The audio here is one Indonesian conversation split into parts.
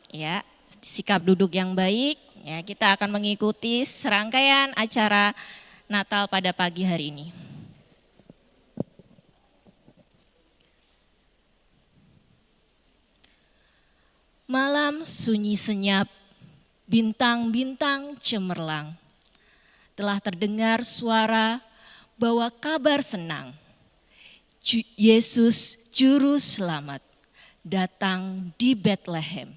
Ya, sikap duduk yang baik. Ya, kita akan mengikuti serangkaian acara Natal pada pagi hari ini. Malam sunyi senyap, bintang-bintang cemerlang. Telah terdengar suara bawa kabar senang. Yesus Juru Selamat datang di Bethlehem.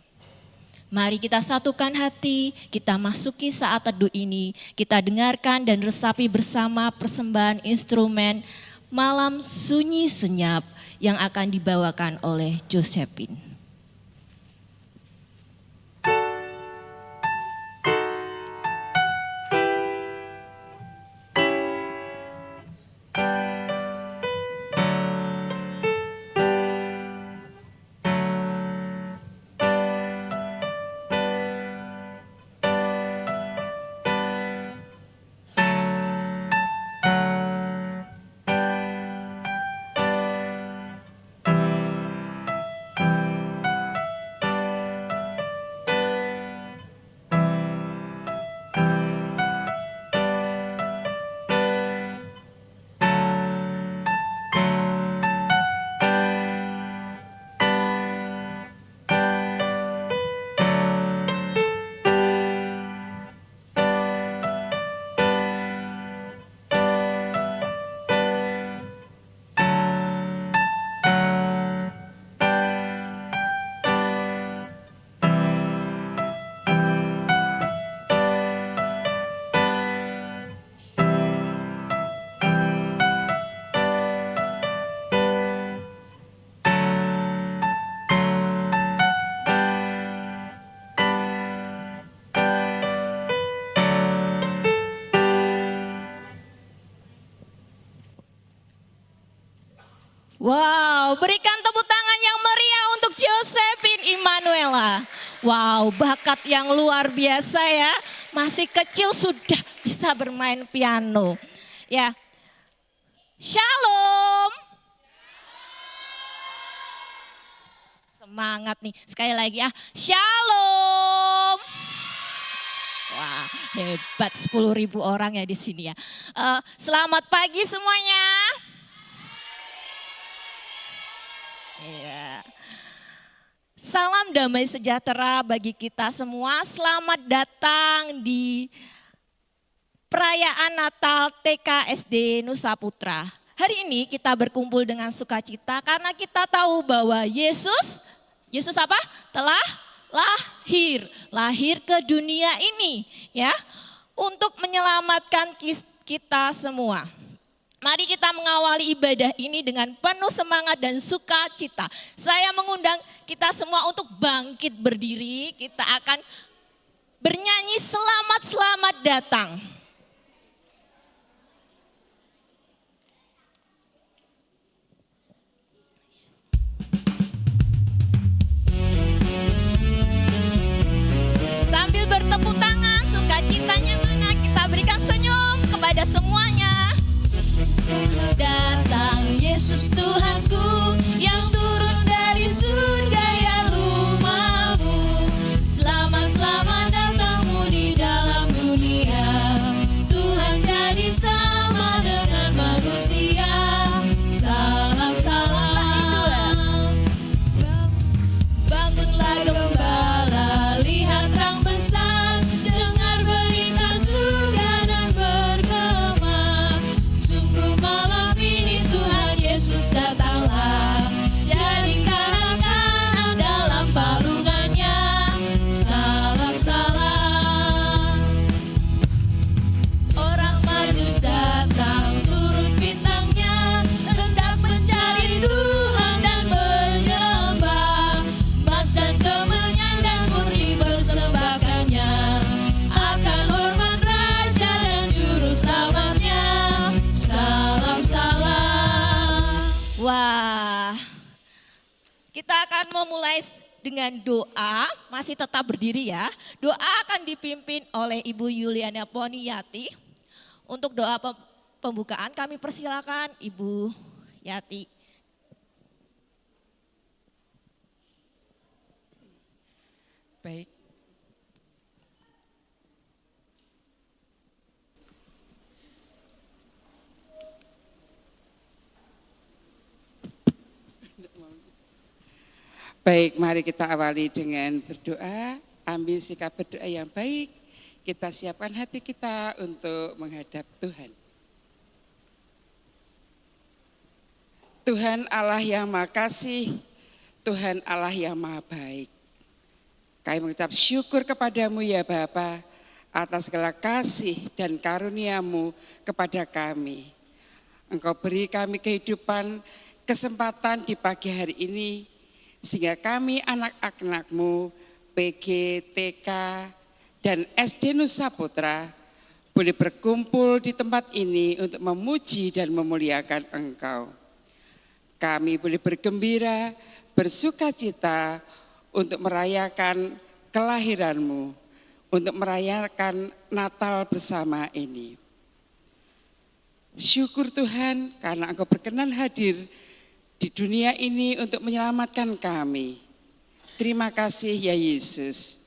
Mari kita satukan hati, kita masuki saat teduh ini, kita dengarkan dan resapi bersama persembahan instrumen Malam Sunyi Senyap yang akan dibawakan oleh Josephine. Wow, berikan tepuk tangan yang meriah untuk Josephine Immanuela. Wow, bakat yang luar biasa ya. Masih kecil sudah bisa bermain piano. Ya. Shalom. Semangat nih. Sekali lagi ya. Shalom. Wah, hebat 10.000 orang ya di sini ya. Selamat pagi semuanya. Ya. Salam damai sejahtera bagi kita semua. Selamat datang di perayaan Natal TKSD Nusa Putra. Hari ini kita berkumpul dengan sukacita karena kita tahu bahwa Yesus apa? Telah lahir ke dunia ini ya untuk menyelamatkan kita semua. Mari kita mengawali ibadah ini dengan penuh semangat dan sukacita. Saya mengundang kita semua untuk bangkit berdiri. Kita akan bernyanyi selamat datang. Sambil bertepuk tangan, sukacitanya mana? Kita berikan senyum kepada semuanya. Datang Yesus Tuhanku yang turun dari surga ya rumahmu. Selamat datangmu di dalam dunia. Tuhan jadi sama dengan manusia. Salam. Bangunlah gembala, lihat terang besar. Dengar berita surga dan bergema. Sungguh malam ini Tuhan Yesus datanglah. Jadikan anak dalam palungannya. Salam. Orang Majus datang turut bintangnya. Hendak mencari Tuhan dan menyembah. Emas dan kemenyan dan murni bersembahkannya. Akan hormat Raja dan Juru Selamatnya. Salam. Wah, kita akan memulai dengan doa, masih tetap berdiri ya. Doa akan dipimpin oleh Ibu Yuliana Poniati. Untuk doa pembukaan kami persilakan Ibu Yati. Baik. Baik, mari kita awali dengan berdoa, ambil sikap berdoa yang baik, kita siapkan hati kita untuk menghadap Tuhan. Tuhan Allah yang Maha Kasih, Tuhan Allah yang Maha Baik. Kami mengucap syukur kepadamu ya Bapa atas segala kasih dan karunia-Mu kepada kami. Engkau beri kami kehidupan, kesempatan di pagi hari ini, sehingga kami anak-anak-Mu, PG, TK, dan SD Nusa Putra boleh berkumpul di tempat ini untuk memuji dan memuliakan Engkau. Kami boleh bergembira, bersukacita untuk merayakan kelahiran-Mu, untuk merayakan Natal bersama ini. Syukur Tuhan karena Engkau berkenan hadir di dunia ini untuk menyelamatkan kami. Terima kasih ya Yesus.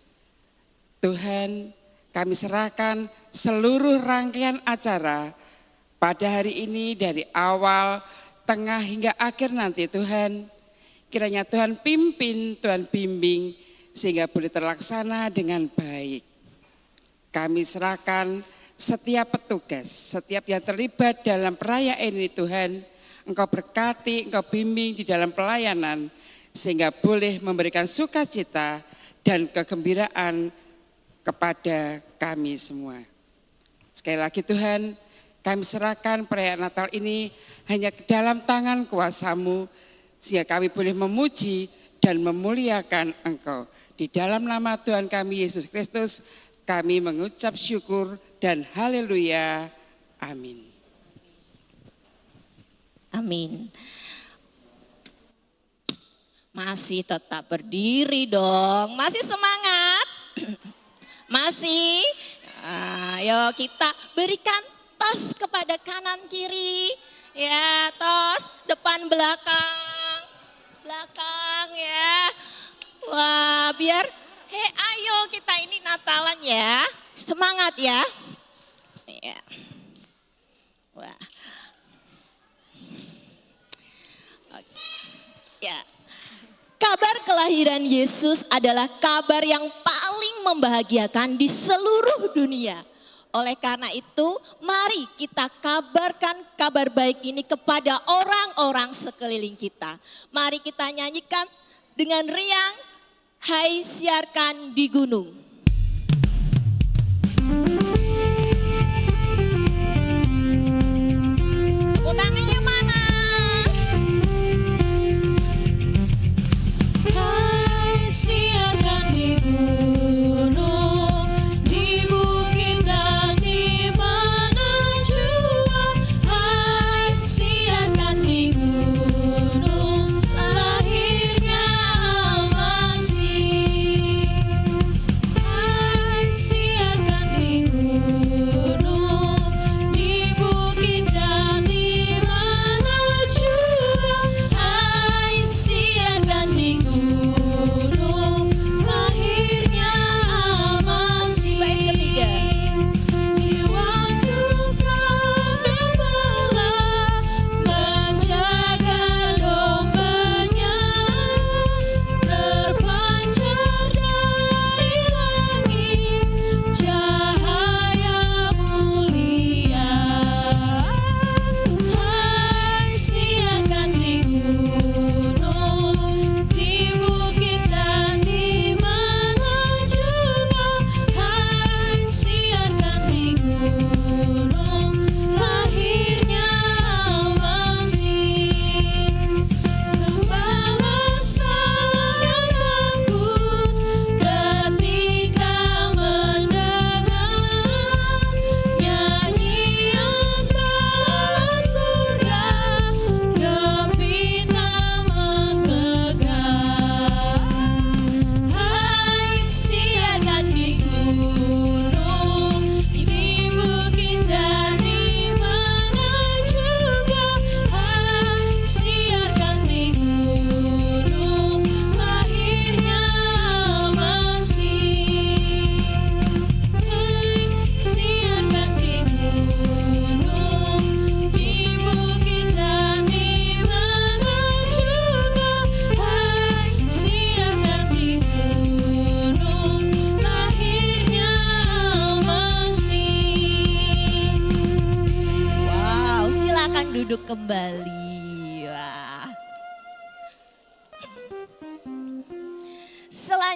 Tuhan, kami serahkan seluruh rangkaian acara pada hari ini dari awal, tengah hingga akhir nanti Tuhan. Kiranya Tuhan pimpin, Tuhan bimbing sehingga boleh terlaksana dengan baik. Kami serahkan setiap petugas, setiap yang terlibat dalam perayaan ini Tuhan. Engkau berkati, Engkau bimbing di dalam pelayanan sehingga boleh memberikan sukacita dan kegembiraan kepada kami semua. Sekali lagi Tuhan, kami serahkan perayaan Natal ini hanya ke dalam tangan kuasa-Mu sehingga kami boleh memuji dan memuliakan Engkau. Di dalam nama Tuhan kami Yesus Kristus kami mengucap syukur dan haleluya. Amin. Amin. Masih tetap berdiri dong, masih semangat? Masih? Ayo kita berikan tos kepada kanan kiri. Ya, tos depan belakang. Belakang ya. Wah, biar ayo kita ini Natalan ya. Semangat ya. Ya. Wah. Ya. Kabar kelahiran Yesus adalah kabar yang paling membahagiakan di seluruh dunia. Oleh karena itu, mari kita kabarkan kabar baik ini kepada orang-orang sekeliling kita. Mari kita nyanyikan dengan riang, hai siarkan di gunung. Tepuk tangannya mana? Hai siarkan di gunung, di bukit dan di mana jua. Hai siarkan di gunung, lahirnya Al-Masih.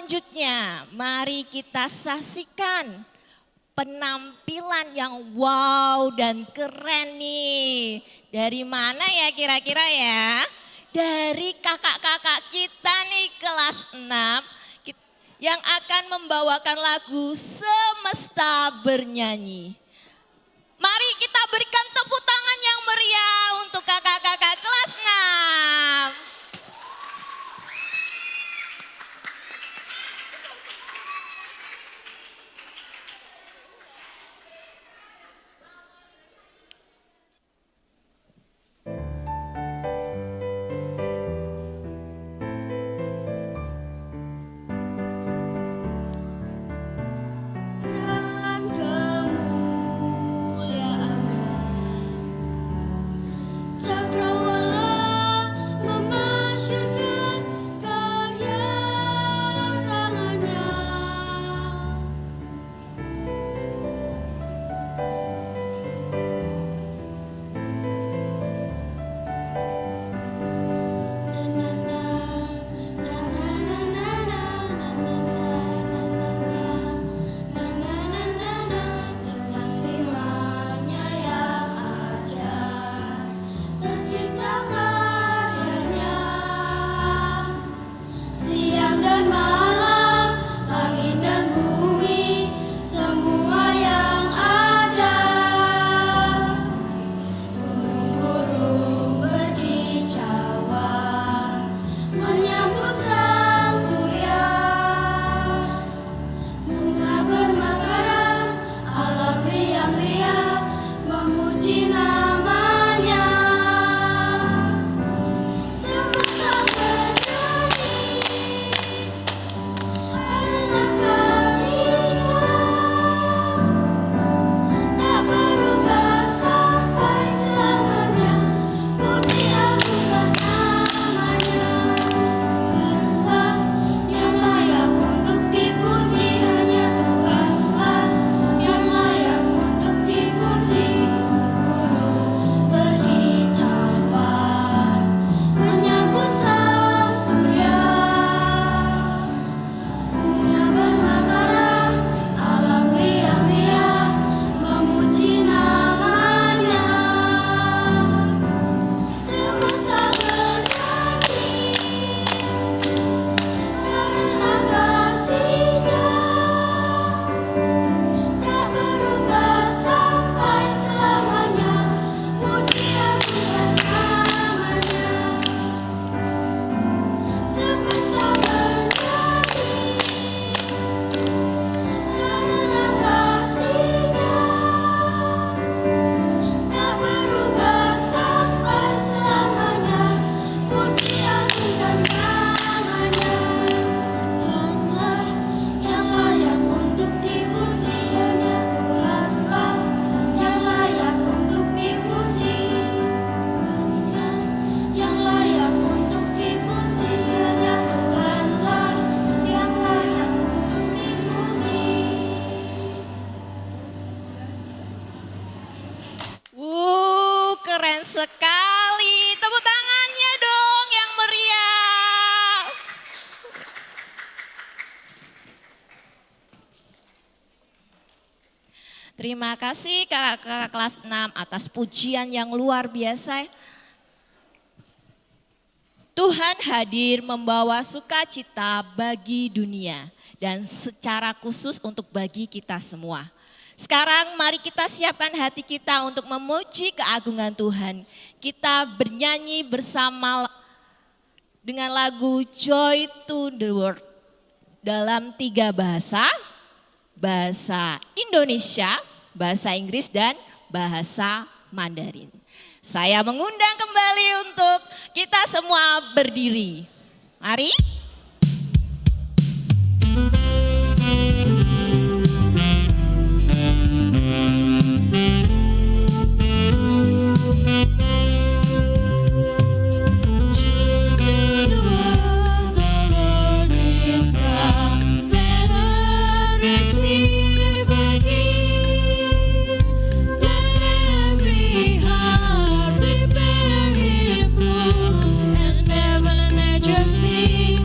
Selanjutnya, mari kita saksikan penampilan yang wow dan keren nih. Dari mana ya kira-kira ya? Dari kakak-kakak kita nih kelas 6 yang akan membawakan lagu Semesta Bernyanyi. Mari kita berikan tepuk tangan yang meriah untuk kakak-kakak kelas 6. Dan kemuliaannya, cakrawala memasyurkan karya tangannya. Dengan firman-Nya yang ajar, tercipta karyanya. Siang dan malam, langit dan bumi, semua yang ada. Burung-burung berkicauan menyambut sang surya. Bunga bermekaran, alam riang-riang memuji namanya. Semesta bernyanyi karena kasih-Nya, tak berubah sampai selamanya. Puji agunkan namanya. Tuhanlah yang layak untuk dipuji, hanya Tuhanlah yang layak untuk dipuji. Burung berkicauan menyambut sang surya. Bunga bermekaran, alam riang-riang memuji namanya. Semesta bernyanyi karena kasih-Nya, tak berubah sampai selamanya. Puji agunkan namanya. Semesta bernyanyi karena kasih-Nya, tak berubah sampai selamanya. Puji agunkan namanya. Tuhanlah yang layak untuk dipuji, hanya Tuhanlah yang layak untuk dipuji. Tuhanlah yang layak untuk dipuji, hanya Tuhanlah yang layak untuk dipuji. Keren sekali. Tepuk tangannya dong yang meriah. Terima kasih kakak-kakak kelas 6 atas pujian yang luar biasa. Tuhan hadir membawa sukacita bagi dunia dan secara khusus untuk bagi kita semua. Sekarang mari kita siapkan hati kita untuk memuji keagungan Tuhan. Kita bernyanyi bersama dengan lagu Joy to the World dalam 3 bahasa. Bahasa Indonesia, bahasa Inggris, dan bahasa Mandarin. Saya mengundang kembali untuk kita semua berdiri. Mari. Just see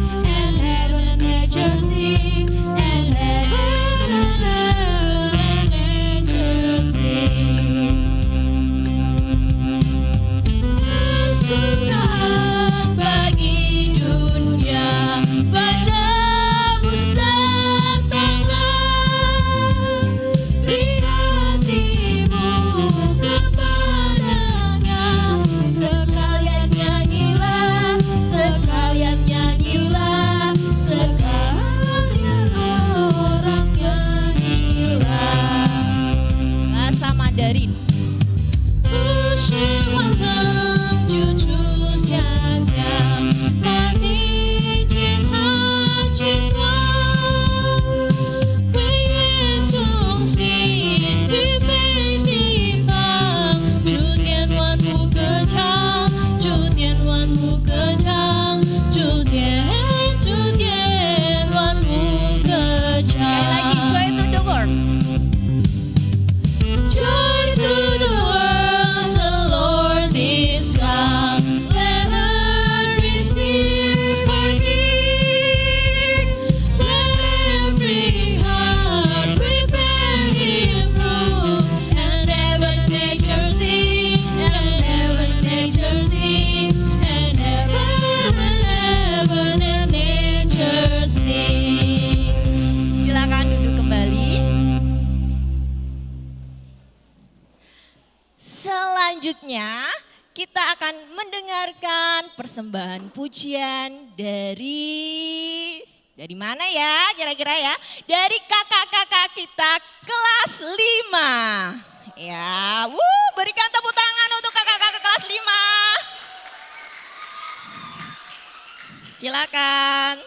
不可长，诸天万不可长。 Sekali lagi, joy to the world. Joy to the world, the Lord is come. Let earth receive our King. Let every heart prepare Him room. And heaven nature sing, and heaven nature sing, and heaven and nature sing. Silakan duduk kembali. Selanjutnya kita akan mendengarkan persembahan pujian dari mana ya kira-kira ya? Dari kakak-kakak kita kelas 5. Ya, berikan tepuk tangan untuk kakak-kakak kelas 5. Silakan.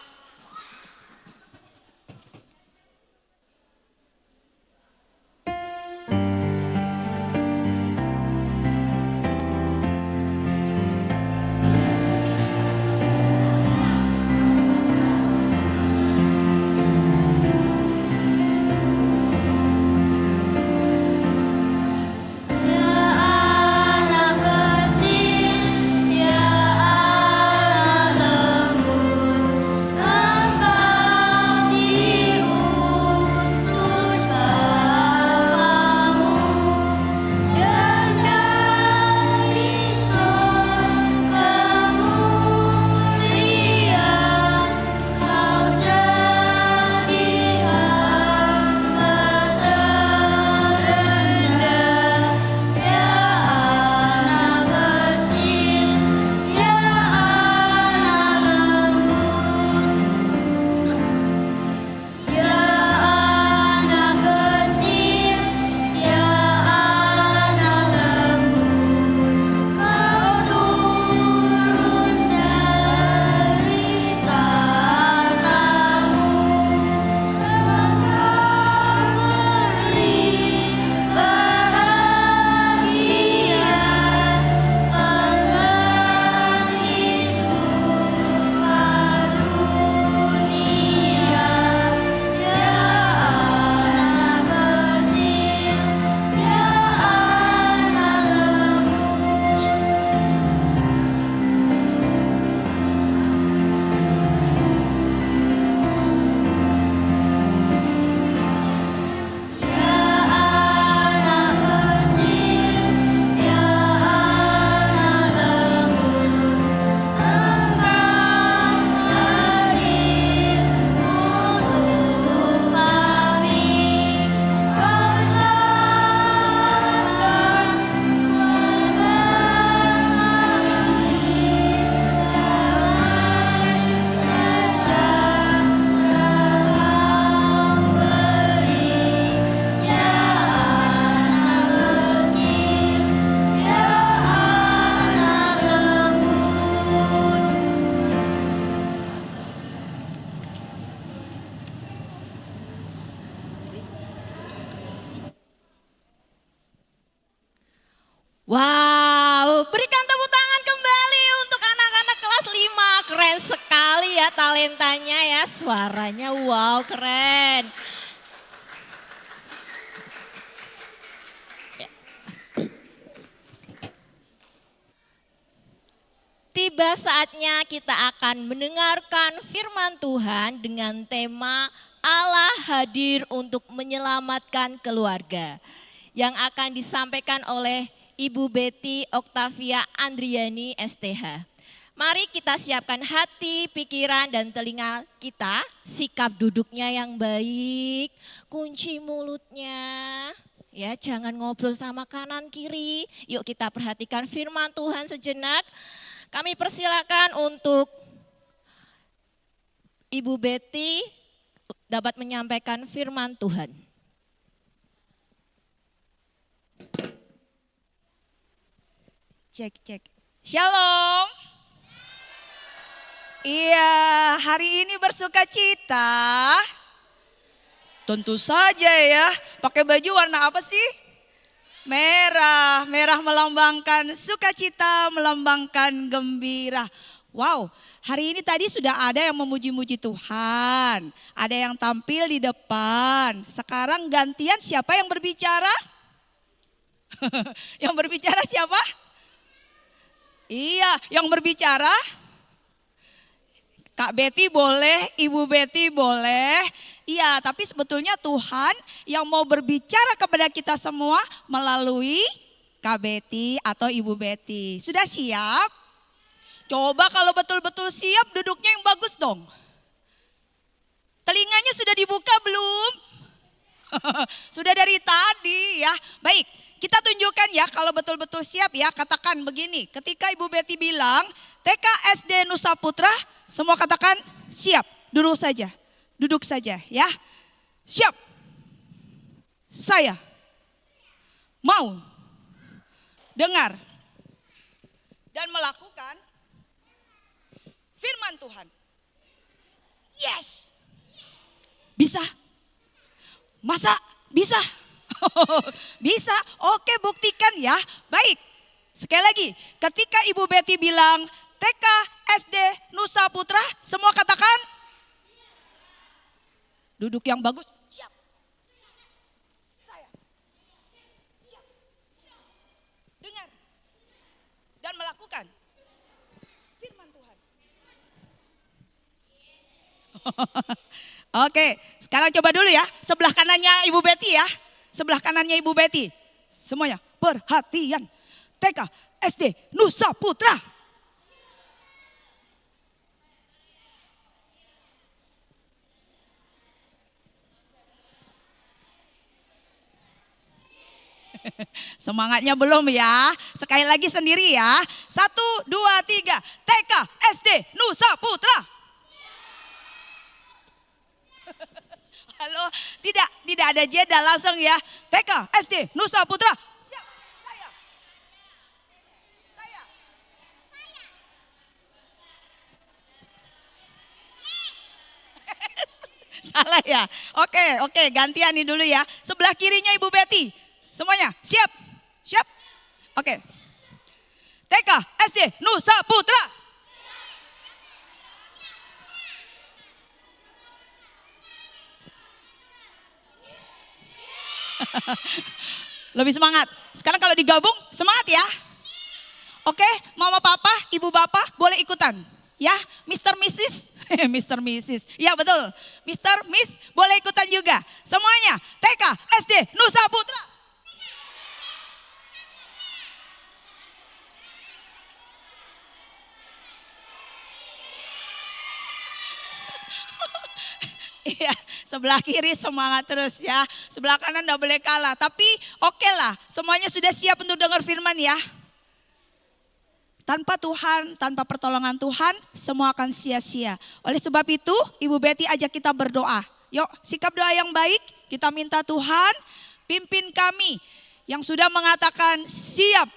Ya anak kecil, ya anak lembut, engkau diutus kepadamu, dan dari surga kemuliaan kau jadi hamba terendah. Ya anak kecil, ya anak lembut, ya anak kecil, ya anak lembut, kau turun dari tahtamu, engkau beri bahagia, pengganti duka dunia. Ya anak kecil, ya anak lembut. Ya anak kecil, ya anak lembut, engkau hadir untuk kami, kau selamatkan keluarga kami, damai sejahtera kau beri. Ya anak kecil, ya anak lembut. Wow, berikan tepuk tangan kembali untuk anak-anak kelas 5. Keren sekali ya talentanya ya, suaranya wow keren. Tiba saatnya kita akan mendengarkan firman Tuhan dengan tema Allah hadir untuk menyelamatkan keluarga, yang akan disampaikan oleh Ibu Betty Oktavia Andriani STH. Mari kita siapkan hati, pikiran, dan telinga kita, sikap duduknya yang baik, kunci mulutnya, ya jangan ngobrol sama kanan kiri. Yuk kita perhatikan firman Tuhan sejenak. Kami persilakan untuk Ibu Betty dapat menyampaikan firman Tuhan. Cek. Shalom. Iya, hari ini bersuka cita. Tentu saja ya. Pakai baju warna apa sih? Merah, merah melambangkan sukacita, melambangkan gembira. Wow, hari ini tadi sudah ada yang memuji-muji Tuhan. Ada yang tampil di depan. Sekarang gantian siapa yang berbicara? Yang berbicara siapa? Iya, yang berbicara Kak Betty boleh, Ibu Betty boleh. Iya, tapi sebetulnya Tuhan yang mau berbicara kepada kita semua melalui Kak Betty atau Ibu Betty. Sudah siap? Coba kalau betul-betul siap duduknya yang bagus dong. Telinganya sudah dibuka belum? Sudah dari tadi ya. Baik, kita tunjukkan ya kalau betul-betul siap ya. Katakan begini, ketika Ibu Betty bilang TK SD Nusa Putra, semua katakan siap, duduk saja ya. Siap, saya mau dengar dan melakukan firman Tuhan. Yes, bisa, masa bisa? Bisa, oke buktikan ya. Baik, sekali lagi ketika Ibu Betty bilang TK SD Nusa Putra, semua katakan duduk yang bagus. Siap. Saya. Siap. Dengar dan melakukan firman Tuhan. Oke, sekarang coba dulu ya. Sebelah kanannya Ibu Betty ya. Sebelah kanannya Ibu Betty. Semuanya perhatian. TK SD Nusa Putra. Semangatnya belum ya. Sekali lagi sendiri ya. 1, 2, 3. TK SD Nusa Putra. Halo, tidak ada jeda langsung ya. TK SD Nusa Putra. Siap, saya. Salah ya. Oke, gantian nih dulu ya. Sebelah kirinya Ibu Betty. Semuanya siap? Siap? Oke. TK SD Nusa Putra. Lebih semangat. Sekarang kalau digabung semangat ya. Oke, mama papa, ibu bapak boleh ikutan. Ya, Mr. Mrs. Mr. Mrs. Ya betul. Mr. Miss boleh ikutan juga. Semuanya TK SD Nusa Putra. Iya, sebelah kiri semangat terus ya. Sebelah kanan enggak boleh kalah. Tapi oke lah, semuanya sudah siap untuk dengar firman ya. Tanpa Tuhan, tanpa pertolongan Tuhan, semua akan sia-sia. Oleh sebab itu, Ibu Betty ajak kita berdoa. Yuk, sikap doa yang baik. Kita minta Tuhan pimpin kami yang sudah mengatakan siap,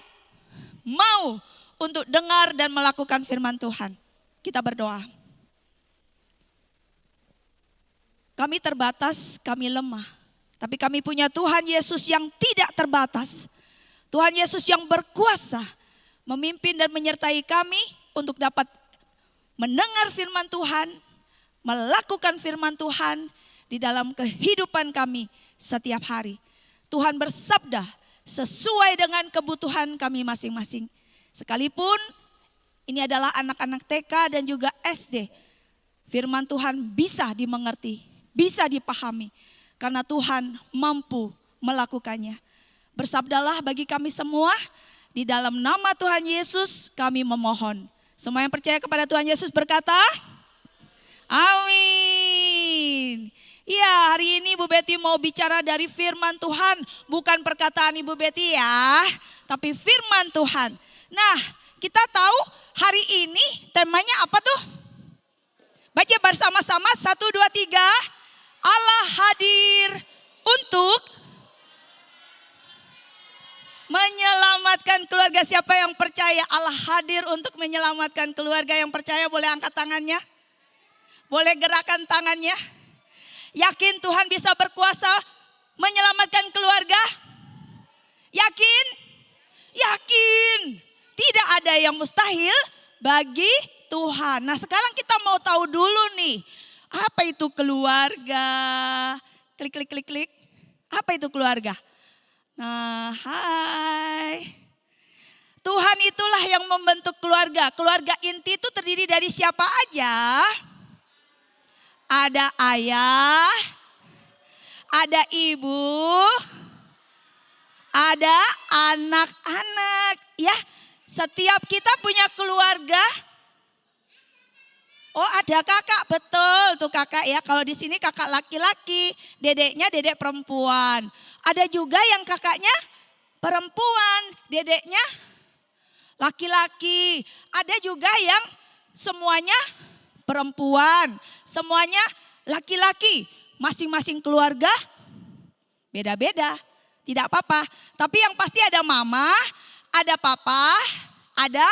mau untuk dengar dan melakukan firman Tuhan. Kita berdoa. Kami terbatas, kami lemah. Tapi kami punya Tuhan Yesus yang tidak terbatas. Tuhan Yesus yang berkuasa memimpin dan menyertai kami untuk dapat mendengar firman Tuhan, melakukan firman Tuhan di dalam kehidupan kami setiap hari. Tuhan bersabda sesuai dengan kebutuhan kami masing-masing. Sekalipun ini adalah anak-anak TK dan juga SD, firman Tuhan bisa dimengerti, bisa dipahami karena Tuhan mampu melakukannya. Bersabdalah bagi kami semua, di dalam nama Tuhan Yesus kami memohon. Semua yang percaya kepada Tuhan Yesus berkata, amin. Iya, hari ini Ibu Betty mau bicara dari firman Tuhan, bukan perkataan Ibu Betty ya, tapi firman Tuhan. Nah, kita tahu hari ini temanya apa tuh? Baca bersama-sama 1, 2, 3. Allah hadir untuk menyelamatkan keluarga. Siapa yang percaya Allah hadir untuk menyelamatkan keluarga? Yang percaya boleh angkat tangannya. Boleh gerakan tangannya. Yakin Tuhan bisa berkuasa menyelamatkan keluarga? Yakin? Yakin. Tidak ada yang mustahil bagi Tuhan. Nah sekarang kita mau tahu dulu nih. Apa itu keluarga? Klik, klik, klik, klik. Apa itu keluarga? Nah, hai. Tuhan itulah yang membentuk keluarga. Keluarga inti itu terdiri dari siapa aja? Ada ayah, ada ibu, ada anak-anak. Ya, setiap kita punya keluarga. Oh ada kakak, betul tuh kakak ya. Kalau di sini kakak laki-laki, dedeknya dedek perempuan. Ada juga yang kakaknya perempuan, dedeknya laki-laki. Ada juga yang semuanya perempuan, semuanya laki-laki. Masing-masing keluarga beda-beda, tidak apa-apa. Tapi yang pasti ada mama, ada papa, ada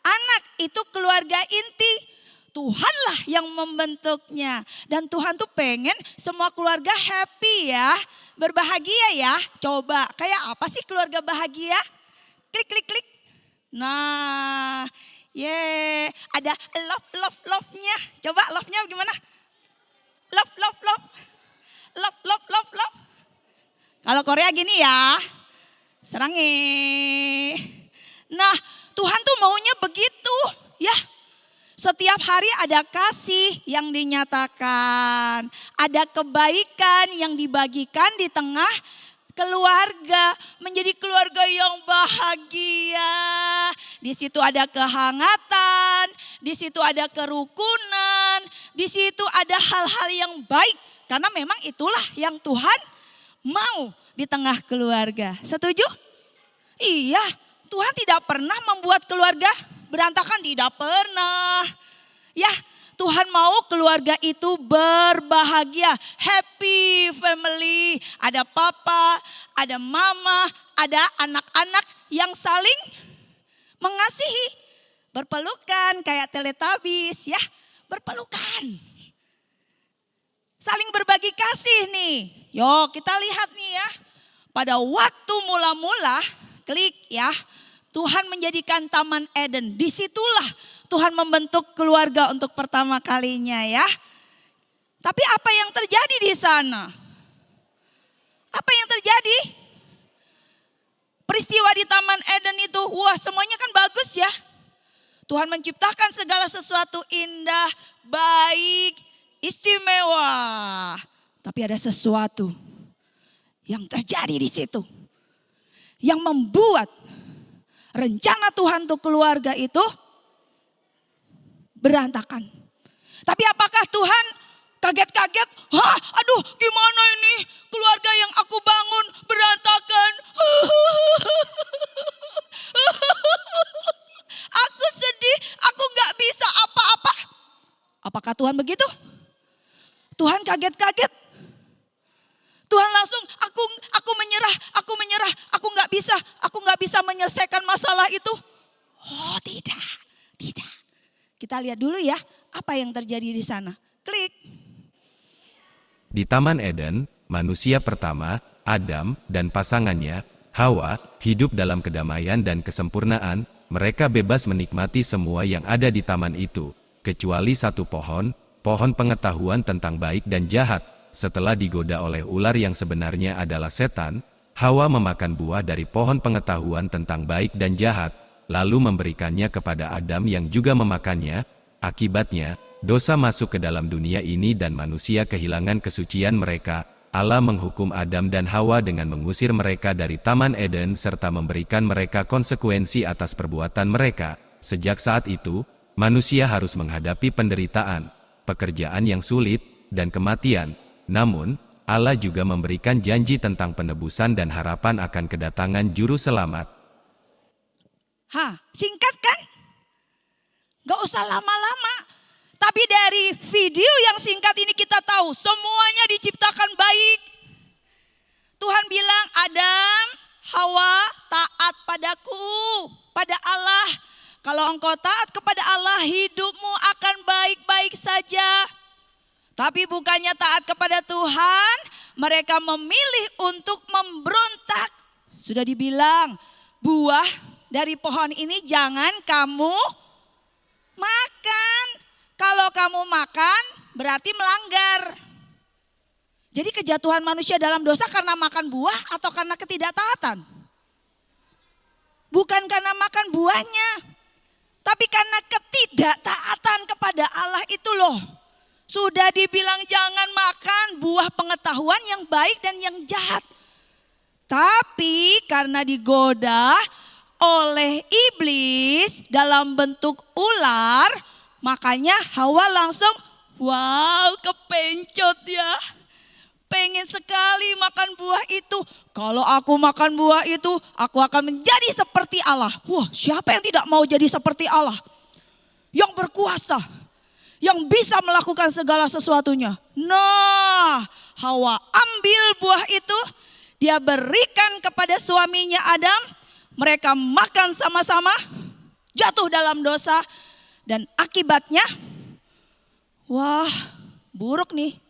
anak. Itu keluarga inti. Tuhanlah yang membentuknya. Dan Tuhan tuh pengen semua keluarga happy ya. Berbahagia ya. Coba kayak apa sih keluarga bahagia? Klik, klik, klik. Nah, ada love-nya. Coba love-nya gimana? Love. Love. Kalau Korea gini ya. Serangi. Nah, Tuhan tuh maunya begitu ya. Setiap hari ada kasih yang dinyatakan. Ada kebaikan yang dibagikan di tengah keluarga. Menjadi keluarga yang bahagia. Di situ ada kehangatan. Di situ ada kerukunan. Di situ ada hal-hal yang baik. Karena memang itulah yang Tuhan mau di tengah keluarga. Setuju? Iya, Tuhan tidak pernah membuat keluarga berantakan, tidak pernah. Ya, Tuhan mau keluarga itu berbahagia, happy family. Ada papa, ada mama, ada anak-anak yang saling mengasihi. Berpelukan kayak Teletubbies ya, berpelukan. Saling berbagi kasih nih. Yuk kita lihat nih ya. Pada waktu mula-mula, klik ya. Tuhan menjadikan Taman Eden. Disitulah Tuhan membentuk keluarga untuk pertama kalinya ya. Tapi apa yang terjadi di sana? Apa yang terjadi? Peristiwa di Taman Eden itu, wah semuanya kan bagus ya. Tuhan menciptakan segala sesuatu indah, baik, istimewa. Tapi ada sesuatu yang terjadi di situ. Yang membuat rencana Tuhan untuk keluarga itu berantakan. Tapi apakah Tuhan kaget-kaget? Aduh gimana ini keluarga yang aku bangun berantakan. Aku sedih, aku gak bisa apa-apa. Apakah Tuhan begitu? Tuhan kaget-kaget. Tuhan langsung aku menyerah, aku nggak bisa menyelesaikan masalah itu. Oh tidak. Kita lihat dulu ya apa yang terjadi di sana. Klik. Di Taman Eden, manusia pertama, Adam dan pasangannya, Hawa, hidup dalam kedamaian dan kesempurnaan. Mereka bebas menikmati semua yang ada di taman itu, kecuali satu pohon pengetahuan tentang baik dan jahat. Setelah digoda oleh ular yang sebenarnya adalah setan, Hawa memakan buah dari pohon pengetahuan tentang baik dan jahat, lalu memberikannya kepada Adam yang juga memakannya. Akibatnya, dosa masuk ke dalam dunia ini dan manusia kehilangan kesucian mereka. Allah menghukum Adam dan Hawa dengan mengusir mereka dari Taman Eden serta memberikan mereka konsekuensi atas perbuatan mereka. Sejak saat itu, manusia harus menghadapi penderitaan, pekerjaan yang sulit, dan kematian. Namun, Allah juga memberikan janji tentang penebusan dan harapan akan kedatangan juru selamat. Singkat kan? Gak usah lama-lama. Tapi dari video yang singkat ini kita tahu semuanya diciptakan baik. Tuhan bilang, Adam, Hawa, taat padaku, pada Allah. Kalau engkau taat kepada Allah, hidupmu akan baik-baik saja. Tapi bukannya taat kepada Tuhan, mereka memilih untuk memberontak. Sudah dibilang buah dari pohon ini jangan kamu makan. Kalau kamu makan berarti melanggar. Jadi kejatuhan manusia dalam dosa karena makan buah atau karena ketidaktaatan? Bukan karena makan buahnya, tapi karena ketidaktaatan kepada Allah itu loh. Sudah dibilang jangan makan buah pengetahuan yang baik dan yang jahat. Tapi karena digoda oleh iblis dalam bentuk ular, makanya Hawa langsung wow kepencot ya. Pengen sekali makan buah itu. Kalau aku makan buah itu, aku akan menjadi seperti Allah. Wah, siapa yang tidak mau jadi seperti Allah? Yang berkuasa, yang bisa melakukan segala sesuatunya. Nah, Hawa ambil buah itu, dia berikan kepada suaminya Adam. Mereka makan sama-sama, jatuh dalam dosa. Dan akibatnya, wah buruk nih.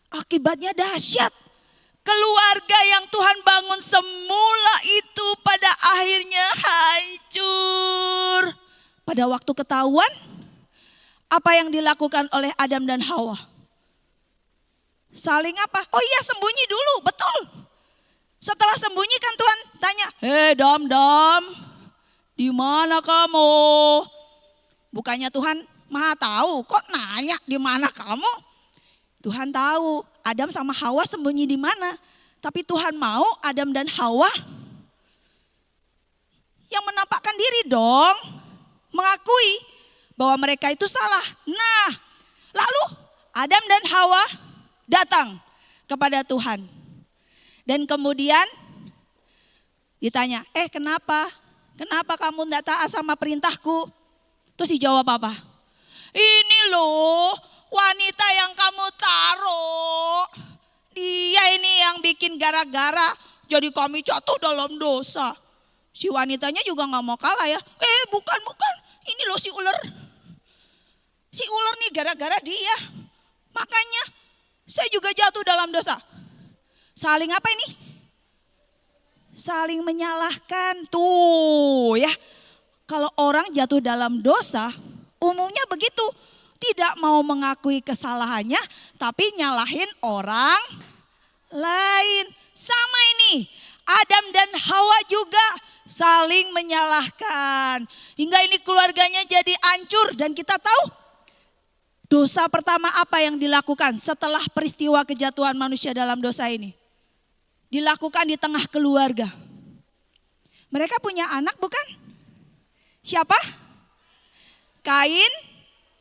Akibatnya dahsyat. Keluarga yang Tuhan bangun semula itu pada akhirnya hancur. Pada waktu ketahuan, apa yang dilakukan oleh Adam dan Hawa? Saling apa? Oh iya, sembunyi dulu, betul. Setelah sembunyi kan Tuhan tanya, "Hei Dam, di mana kamu?" Bukannya Tuhan Maha tahu, kok nanya di mana kamu? Tuhan tahu Adam sama Hawa sembunyi di mana. Tapi Tuhan mau Adam dan Hawa yang menampakkan diri dong. Mengakui bahwa mereka itu salah. Nah, lalu Adam dan Hawa datang kepada Tuhan. Dan kemudian ditanya, kenapa? Kenapa kamu tidak taat sama perintahku? Terus dijawab apa? Ini loh wanita yang kamu taruh. Dia ini yang bikin gara-gara jadi kami jatuh dalam dosa. Si wanitanya juga gak mau kalah ya. Bukan. Ini loh si ular. Si ular nih gara-gara dia. Makanya saya juga jatuh dalam dosa. Saling apa ini? Saling menyalahkan. Tuh ya. Kalau orang jatuh dalam dosa, umumnya begitu. Tidak mau mengakui kesalahannya, tapi nyalahin orang lain. Sama ini, Adam dan Hawa juga saling menyalahkan. Hingga ini keluarganya jadi hancur. Dan kita tahu dosa pertama apa yang dilakukan setelah peristiwa kejatuhan manusia dalam dosa ini? Dilakukan di tengah keluarga. Mereka punya anak bukan? Siapa?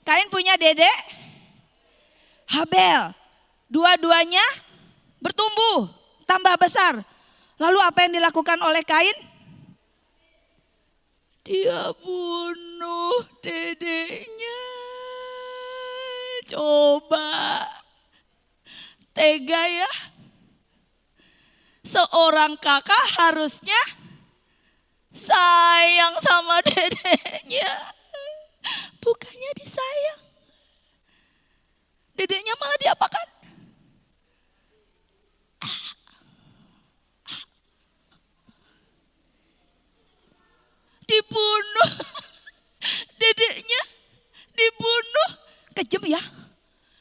Kain punya dedek Habel. Dua-duanya bertumbuh, tambah besar. Lalu apa yang dilakukan oleh Kain? Dia bunuh dedeknya. Coba. Tega ya. Seorang kakak harusnya sayang sama dedeknya. Bukannya disayang. Dedeknya malah diapakan? Dibunuh. Dedeknya dibunuh. Kejam ya.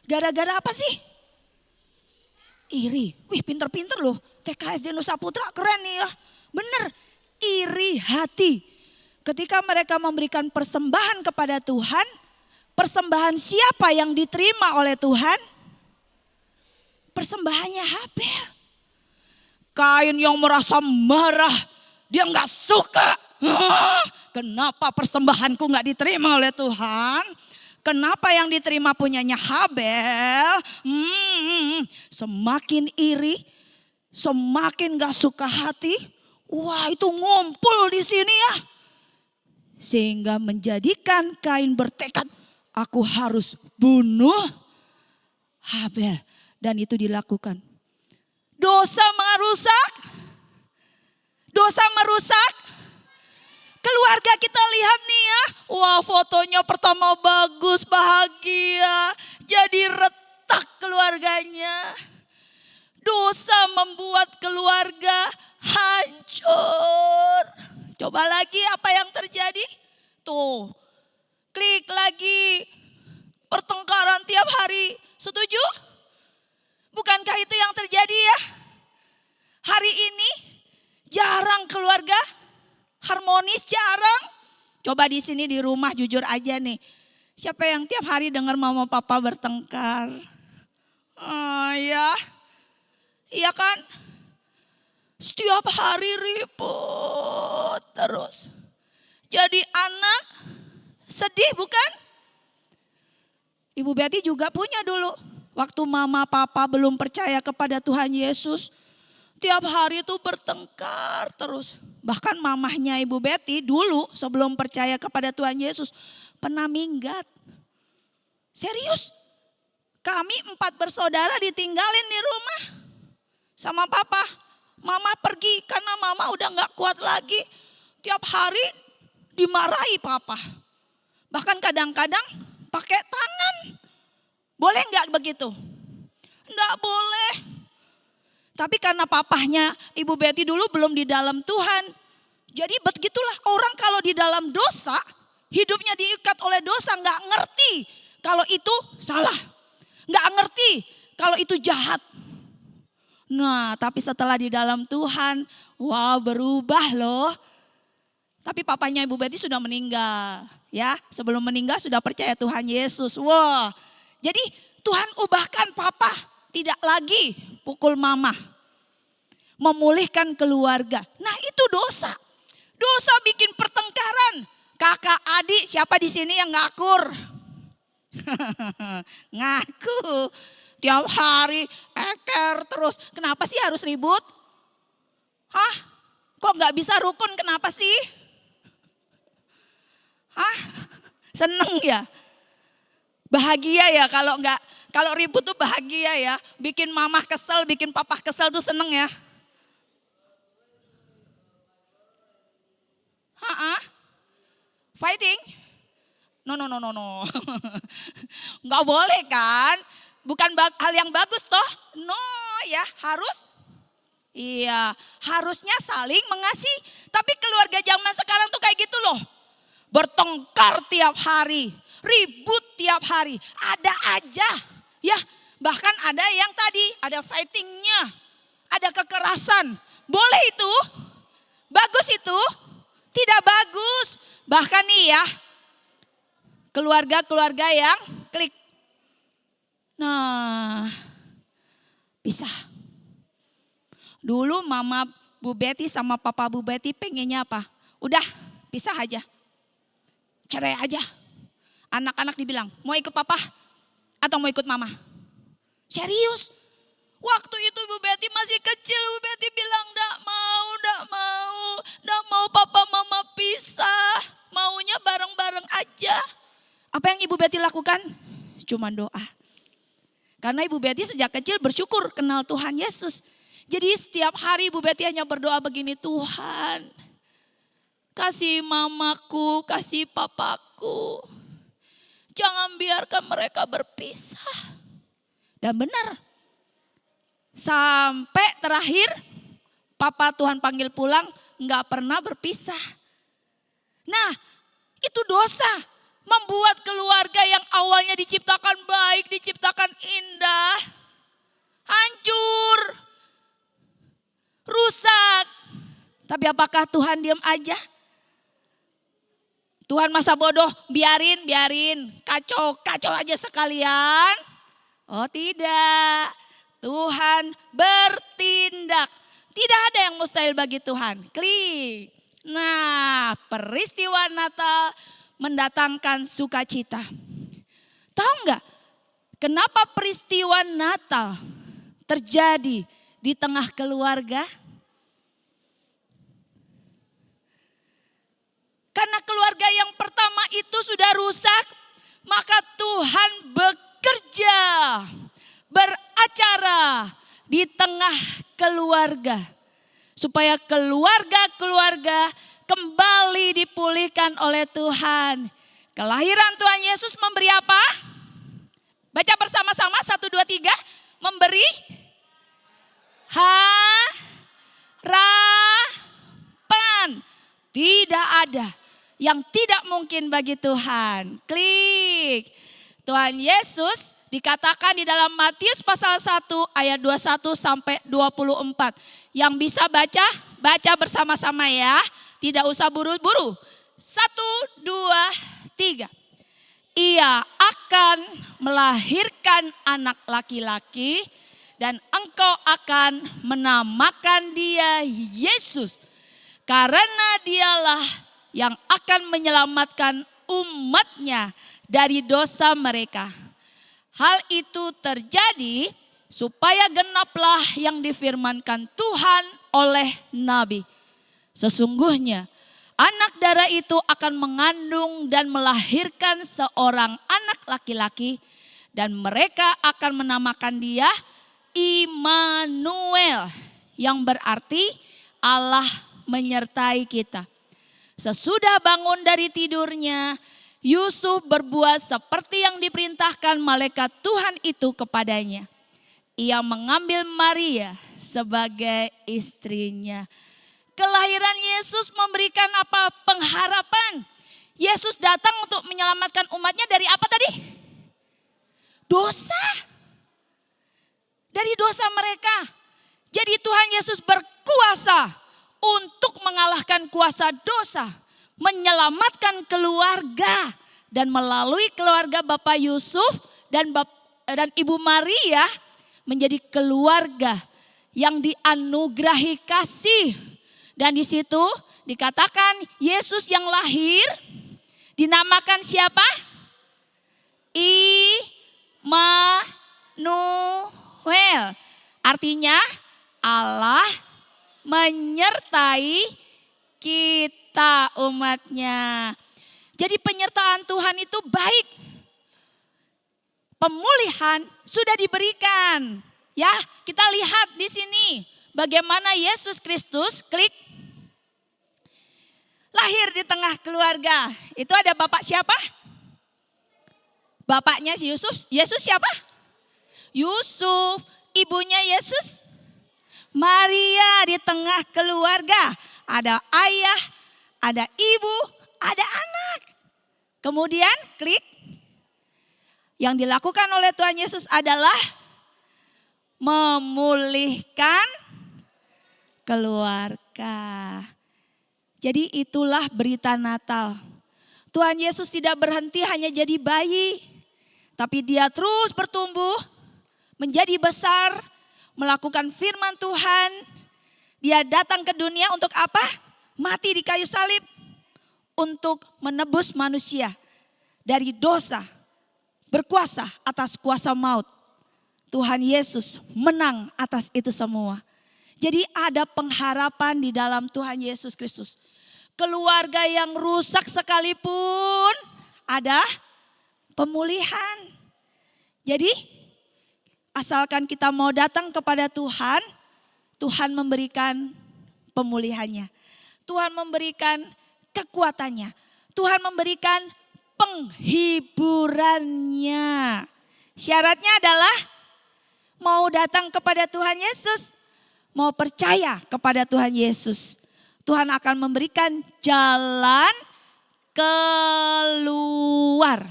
Gara-gara apa sih? Iri. Wih, pinter-pinter loh. TKSD Nusa Putra keren nih ya. Bener. Iri hati. Ketika mereka memberikan persembahan kepada Tuhan, persembahan siapa yang diterima oleh Tuhan? Persembahannya Habel. Kain yang merasa marah, dia nggak suka. Kenapa persembahanku nggak diterima oleh Tuhan? Kenapa yang diterima punyanya Habel? Semakin iri, semakin nggak suka hati. Wah, itu ngumpul di sini ya. Sehingga menjadikan Kain bertekad, aku harus bunuh Habel. Dan itu dilakukan. Dosa merusak. Dosa merusak. Keluarga kita lihat nih ya. Wah, fotonya pertama bagus, bahagia. Jadi retak keluarganya. Dosa membuat keluarga hancur. Coba lagi apa yang terjadi? Tuh, klik lagi. Pertengkaran tiap hari. Setuju? Bukankah itu yang terjadi ya? Hari ini jarang keluarga harmonis, jarang. Coba di sini di rumah jujur aja nih. Siapa yang tiap hari dengar mama papa bertengkar? Ya. Iya kan? Setiap hari ribut terus. Jadi anak sedih bukan? Ibu Betty juga punya dulu. Waktu mama papa belum percaya kepada Tuhan Yesus. Tiap hari itu bertengkar terus. Bahkan mamahnya Ibu Betty dulu sebelum percaya kepada Tuhan Yesus pernah minggat. Serius? Kami 4 bersaudara ditinggalin di rumah sama papa. Mama pergi karena mama udah gak kuat lagi. Tiap hari dimarahi papa. Bahkan kadang-kadang pakai tangan. Boleh gak begitu? Enggak boleh. Tapi karena papahnya Ibu Betty dulu belum di dalam Tuhan. Jadi begitulah orang kalau di dalam dosa, hidupnya diikat oleh dosa, gak ngerti kalau itu salah. Gak ngerti kalau itu jahat. Nah, tapi setelah di dalam Tuhan, wow berubah loh. Tapi papanya Ibu Betty sudah meninggal. Ya, sebelum meninggal sudah percaya Tuhan Yesus. Wah, jadi Tuhan ubahkan papa. Tidak lagi pukul mama. Memulihkan keluarga. Nah itu dosa. Dosa bikin pertengkaran. Kakak adik siapa di sini yang ngakur? Ngaku. Tiap hari eker terus. Kenapa sih harus ribut? Hah? Kok gak bisa rukun kenapa sih? Hah? Seneng ya? Bahagia ya kalau ribut tuh bahagia ya. Bikin mamah kesel, bikin papah kesel tuh seneng ya. Fighting? No. Nggak boleh kan? Bukan hal yang bagus toh? No ya harus. Iya harusnya saling mengasihi. Tapi keluarga zaman sekarang tuh kayak gitu loh. Bertengkar tiap hari. Ribut tiap hari. Ada aja. Ya bahkan ada yang tadi ada fightingnya. Ada kekerasan. Boleh itu? Bagus itu? Tidak bagus. Bahkan nih ya. Keluarga-keluarga yang klik. Nah, pisah. Dulu mama Bu Betty sama papa Bu Betty pengennya apa? Udah pisah aja. Cerai aja. Anak-anak dibilang mau ikut papa atau mau ikut mama. Serius. Waktu itu Bu Betty masih kecil, Bu Betty bilang enggak mau papa mama pisah. Maunya bareng-bareng aja. Apa yang Ibu Betty lakukan? Cuma doa. Karena Ibu Betty sejak kecil bersyukur kenal Tuhan Yesus. Jadi setiap hari Ibu Betty hanya berdoa begini, Tuhan kasih mamaku, kasih papaku. Jangan biarkan mereka berpisah. Dan benar. Sampai terakhir papa Tuhan panggil pulang gak pernah berpisah. Nah itu dosa. Membuat keluarga yang awalnya diciptakan baik, diciptakan indah, hancur, rusak. Tapi apakah Tuhan diam aja? Tuhan masa bodoh, biarin, kacau aja sekalian. Oh tidak, Tuhan bertindak. Tidak ada yang mustahil bagi Tuhan. Klik. Nah peristiwa Natal mendatangkan sukacita. Tahu nggak kenapa peristiwa Natal terjadi di tengah keluarga? Karena keluarga yang pertama itu sudah rusak, maka Tuhan bekerja, beracara di tengah keluarga. Supaya keluarga-keluarga kembali dipulihkan oleh Tuhan. Kelahiran Tuhan Yesus memberi apa? Baca bersama-sama 1, 2, 3. Memberi harapan. ada yang tidak mungkin bagi Tuhan. Klik. Tuhan Yesus dikatakan di dalam Matius pasal 1 ayat 21 sampai 24. Yang bisa baca, baca bersama-sama ya. Tidak usah buru-buru. 1, 2, 3. Ia akan melahirkan anak laki-laki dan engkau akan menamakan dia Yesus. Karena dialah yang akan menyelamatkan umatnya dari dosa mereka. Hal itu terjadi supaya genaplah yang difirmankan Tuhan oleh Nabi. Sesungguhnya anak darah itu akan mengandung dan melahirkan seorang anak laki-laki dan mereka akan menamakan dia Immanuel, yang berarti Allah menyertai kita. Sesudah bangun dari tidurnya, Yusuf berbuat seperti yang diperintahkan malaikat Tuhan itu kepadanya. Ia mengambil Maria sebagai istrinya. Kelahiran Yesus memberikan apa? Pengharapan. Yesus datang untuk menyelamatkan umatnya dari apa tadi? Dosa. Dari dosa mereka. Jadi Tuhan Yesus berkuasa untuk mengalahkan kuasa dosa. Menyelamatkan keluarga. Dan melalui keluarga Bapak Yusuf dan Ibu Maria menjadi keluarga yang dianugerahi kasih. Dan di situ dikatakan Yesus yang lahir dinamakan siapa? Immanuel. Artinya Allah menyertai kita umatnya. Jadi penyertaan Tuhan itu baik. Pemulihan sudah diberikan. Ya, kita lihat di sini bagaimana Yesus Kristus lahir di tengah keluarga. Itu ada bapak siapa? Bapaknya si Yusuf. Yesus siapa? Yusuf. Ibunya Yesus? Maria. Di tengah keluarga. Ada ayah, ada ibu, ada anak. Kemudian klik. Yang dilakukan oleh Tuhan Yesus adalah memulihkan keluarga. Jadi itulah berita Natal. Tuhan Yesus tidak berhenti hanya jadi bayi. Tapi dia terus bertumbuh, menjadi besar, melakukan firman Tuhan. Dia datang ke dunia untuk apa? Mati di kayu salib. Untuk menebus manusia dari dosa. Berkuasa atas kuasa maut. Tuhan Yesus menang atas itu semua. Jadi ada pengharapan di dalam Tuhan Yesus Kristus. Keluarga yang rusak sekalipun ada pemulihan. Jadi asalkan kita mau datang kepada Tuhan, Tuhan memberikan pemulihannya. Tuhan memberikan kekuatannya. Tuhan memberikan penghiburannya. Syaratnya adalah mau datang kepada Tuhan Yesus, mau percaya kepada Tuhan Yesus. Tuhan akan memberikan jalan keluar.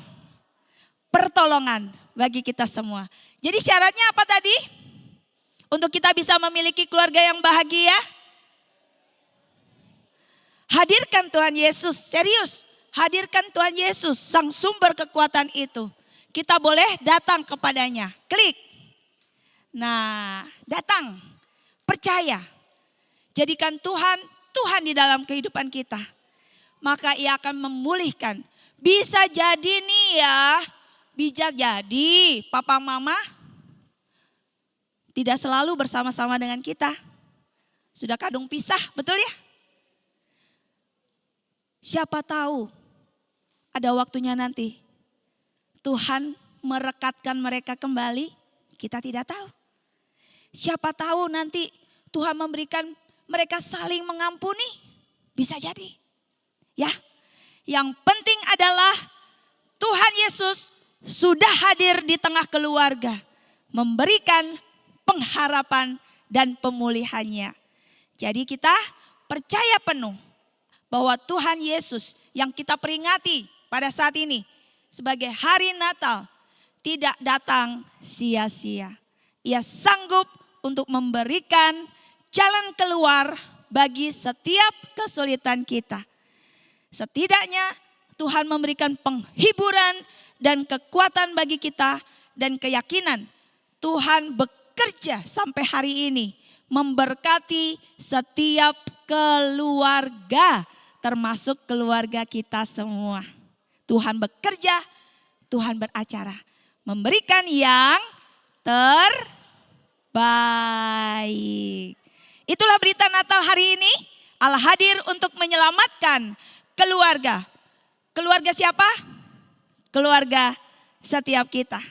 Pertolongan bagi kita semua. Jadi syaratnya apa tadi? Untuk kita bisa memiliki keluarga yang bahagia. Hadirkan Tuhan Yesus, serius. Hadirkan Tuhan Yesus, sang sumber kekuatan itu. Kita boleh datang kepadanya. Klik. Nah, datang. Percaya. Jadikan Tuhan di dalam kehidupan kita. Maka ia akan memulihkan. Bisa jadi nih ya. Bisa jadi papa mama tidak selalu bersama-sama dengan kita. Sudah kadung pisah, betul ya? Siapa tahu ada waktunya nanti Tuhan merekatkan mereka kembali, kita tidak tahu. Siapa tahu nanti Tuhan memberikan mereka saling mengampuni, bisa jadi. Ya, yang penting adalah Tuhan Yesus sudah hadir di tengah keluarga, memberikan pengharapan dan pemulihannya. Jadi kita percaya penuh bahwa Tuhan Yesus yang kita peringati pada saat ini sebagai hari Natal tidak datang sia-sia. Ia sanggup untuk memberikan jalan keluar bagi setiap kesulitan kita. Setidaknya Tuhan memberikan penghiburan dan kekuatan bagi kita dan keyakinan Tuhan bekerja sampai hari ini memberkati setiap keluarga termasuk keluarga kita semua. Tuhan bekerja, Tuhan beracara, memberikan yang terbaik. Itulah berita Natal hari ini. Allah hadir untuk menyelamatkan keluarga. Keluarga siapa? Keluarga setiap kita.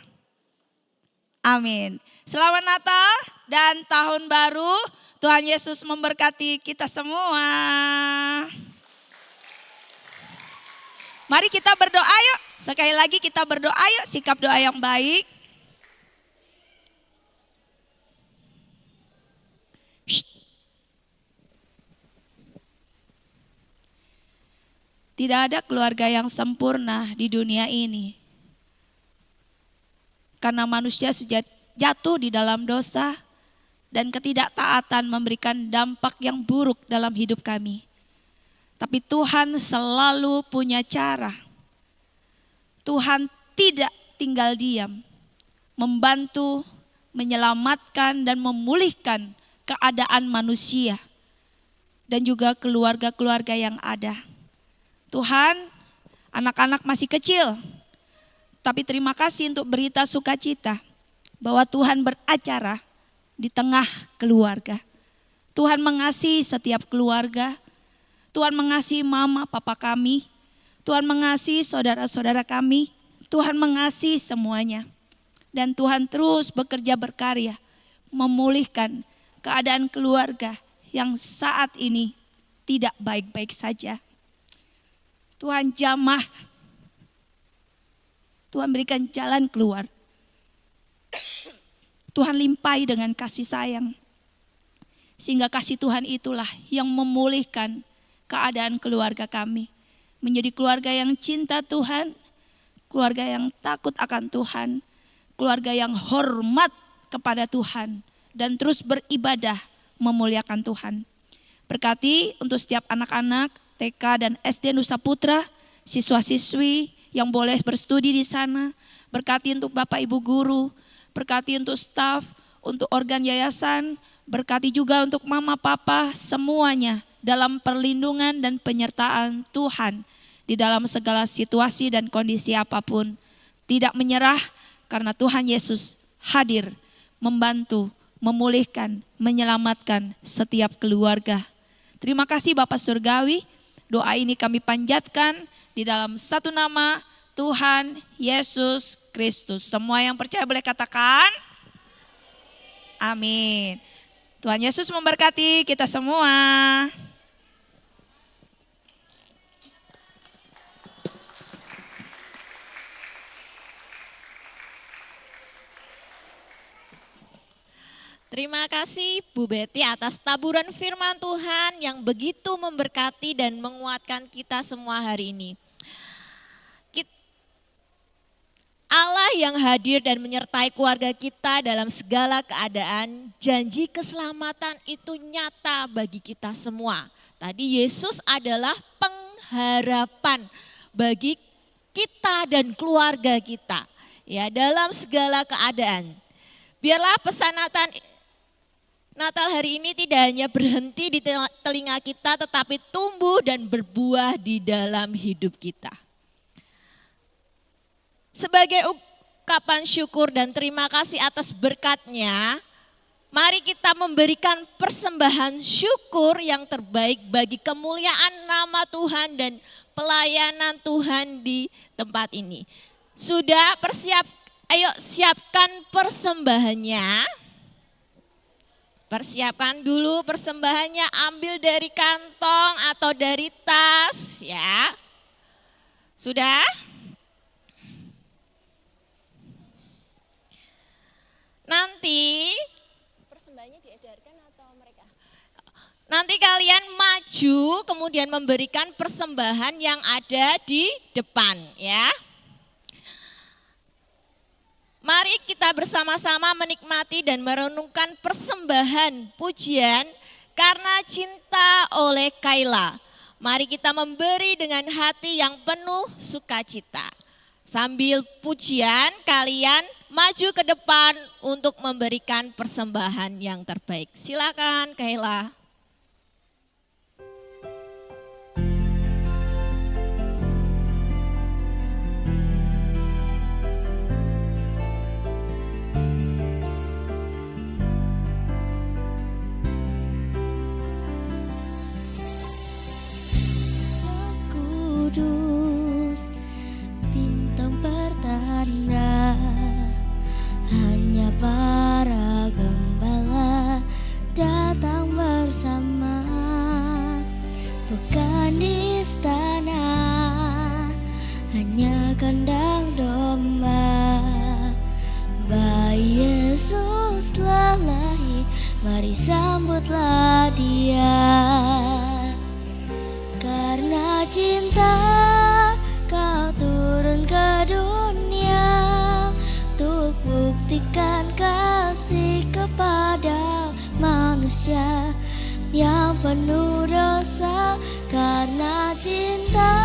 Amin. Selamat Natal dan Tahun Baru. Tuhan Yesus memberkati kita semua. Mari kita berdoa yuk. Sekali lagi kita berdoa yuk. Sikap doa yang baik. Tidak ada keluarga yang sempurna di dunia ini. Karena manusia sudah jatuh di dalam dosa dan ketidaktaatan memberikan dampak yang buruk dalam hidup kami. Tapi Tuhan selalu punya cara. Tuhan tidak tinggal diam, membantu, menyelamatkan dan memulihkan keadaan manusia dan juga keluarga-keluarga yang ada. Tuhan, anak-anak masih kecil, tapi terima kasih untuk berita sukacita bahwa Tuhan beracara di tengah keluarga. Tuhan mengasihi setiap keluarga. Tuhan mengasihi mama papa kami. Tuhan mengasihi saudara-saudara kami. Tuhan mengasihi semuanya. Dan Tuhan terus bekerja berkarya memulihkan keadaan keluarga yang saat ini tidak baik-baik saja. Tuhan jamah. Tuhan berikan jalan keluar. Tuhan limpahi dengan kasih sayang. Sehingga kasih Tuhan itulah yang memulihkan keadaan keluarga kami. Menjadi keluarga yang cinta Tuhan, keluarga yang takut akan Tuhan, keluarga yang hormat kepada Tuhan, dan terus beribadah memuliakan Tuhan. Berkati untuk setiap anak-anak TK dan SD Nusa Putra, siswa-siswi yang boleh berstudi di sana. Berkati untuk Bapak Ibu guru, berkati untuk staf, untuk organ yayasan, berkati juga untuk mama papa semuanya dalam perlindungan dan penyertaan Tuhan di dalam segala situasi dan kondisi apapun. Tidak menyerah karena Tuhan Yesus hadir membantu, memulihkan, menyelamatkan setiap keluarga. Terima kasih Bapak Surgawi. Doa ini kami panjatkan di dalam satu nama Tuhan Yesus Kristus. Semua yang percaya boleh katakan amin. Tuhan Yesus memberkati kita semua. Terima kasih Bu Betty atas taburan firman Tuhan yang begitu memberkati dan menguatkan kita semua hari ini. Allah yang hadir dan menyertai keluarga kita dalam segala keadaan, janji keselamatan itu nyata bagi kita semua. Tadi Yesus adalah pengharapan bagi kita dan keluarga kita ya dalam segala keadaan. Biarlah pesan Natal hari ini tidak hanya berhenti di telinga kita, tetapi tumbuh dan berbuah di dalam hidup kita. Sebagai ungkapan syukur dan terima kasih atas berkat-Nya, mari kita memberikan persembahan syukur yang terbaik bagi kemuliaan nama Tuhan dan pelayanan Tuhan di tempat ini. Sudah ayo siapkan persembahannya. Persiapkan dulu persembahannya, ambil dari kantong atau dari tas ya. Sudah? Nanti persembahannya diedarkan atau mereka? Nanti kalian maju kemudian memberikan persembahan yang ada di depan ya. Mari kita bersama-sama menikmati dan merenungkan persembahan pujian karena cinta oleh Kayla. Mari kita memberi dengan hati yang penuh sukacita. Sambil pujian kalian maju ke depan untuk memberikan persembahan yang terbaik. Silakan Kayla. Kudus, bintang pertanda, hanya para gembala datang bersama, bukan di istana, hanya kandang domba. Bayi Yesus telah lahir, mari sambutlah Dia. Karena cinta kau turun ke dunia untuk buktikan kasih kepada manusia yang penuh dosa. Karena cinta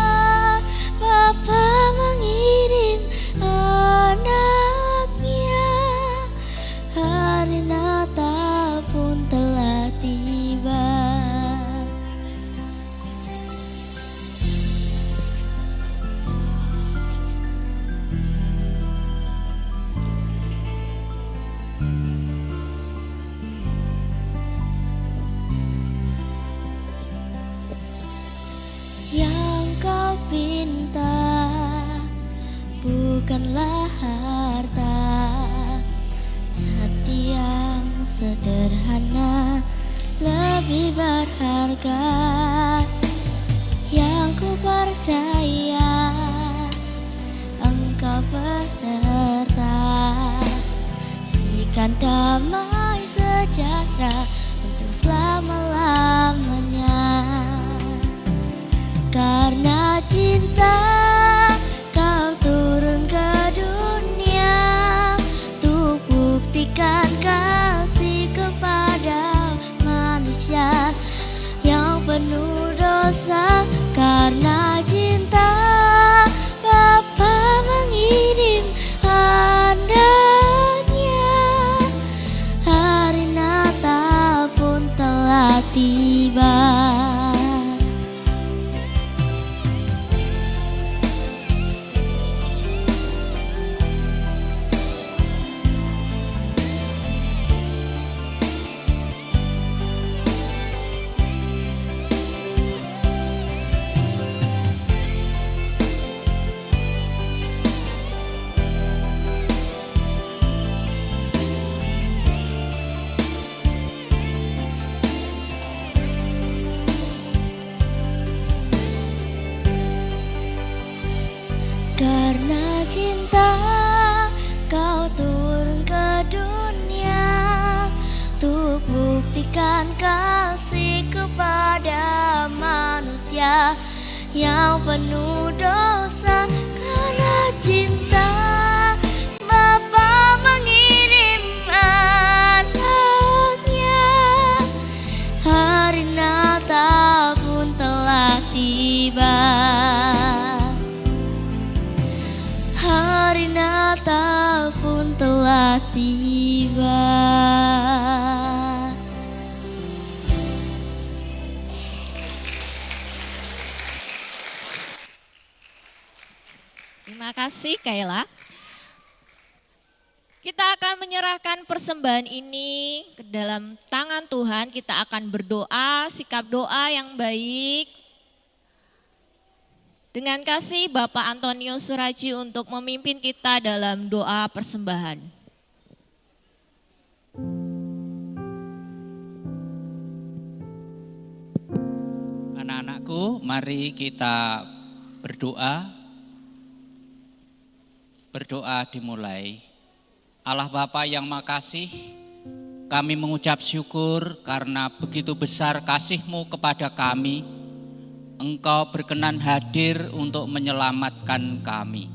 Bapa mengirim anaknya, hari Natal pun telah tiba. Yang kau pinta bukanlah harta, hati yang sederhana lebih berharga. Yang ku percaya engkau beserta, berikan damai sejahtera untuk selama-lamanya. Karena cinta kau turun ke dunia untuk buktikan kasih kepada manusia yang penuh dosa. Karena cinta Bapa mengirim anaknya, hari Natal pun telah tiba. Karena cinta kau turun ke dunia untuk buktikan kasih kepada manusia yang penuh dosa. Karena cinta Bapa mengirim anaknya, hari Natal pun telah tiba. Hari Natal pun telah tiba. Terima kasih Kayla. Kita akan menyerahkan persembahan ini ke dalam tangan Tuhan. Kita akan berdoa, sikap doa yang baik. Dengan kasih Bapak Antonius Suraji untuk memimpin kita dalam doa persembahan. Anak-anakku, mari kita berdoa. Berdoa dimulai. Allah Bapa yang makasih, Kami mengucap syukur karena begitu besar kasih-Mu kepada kami. Engkau berkenan hadir untuk menyelamatkan kami.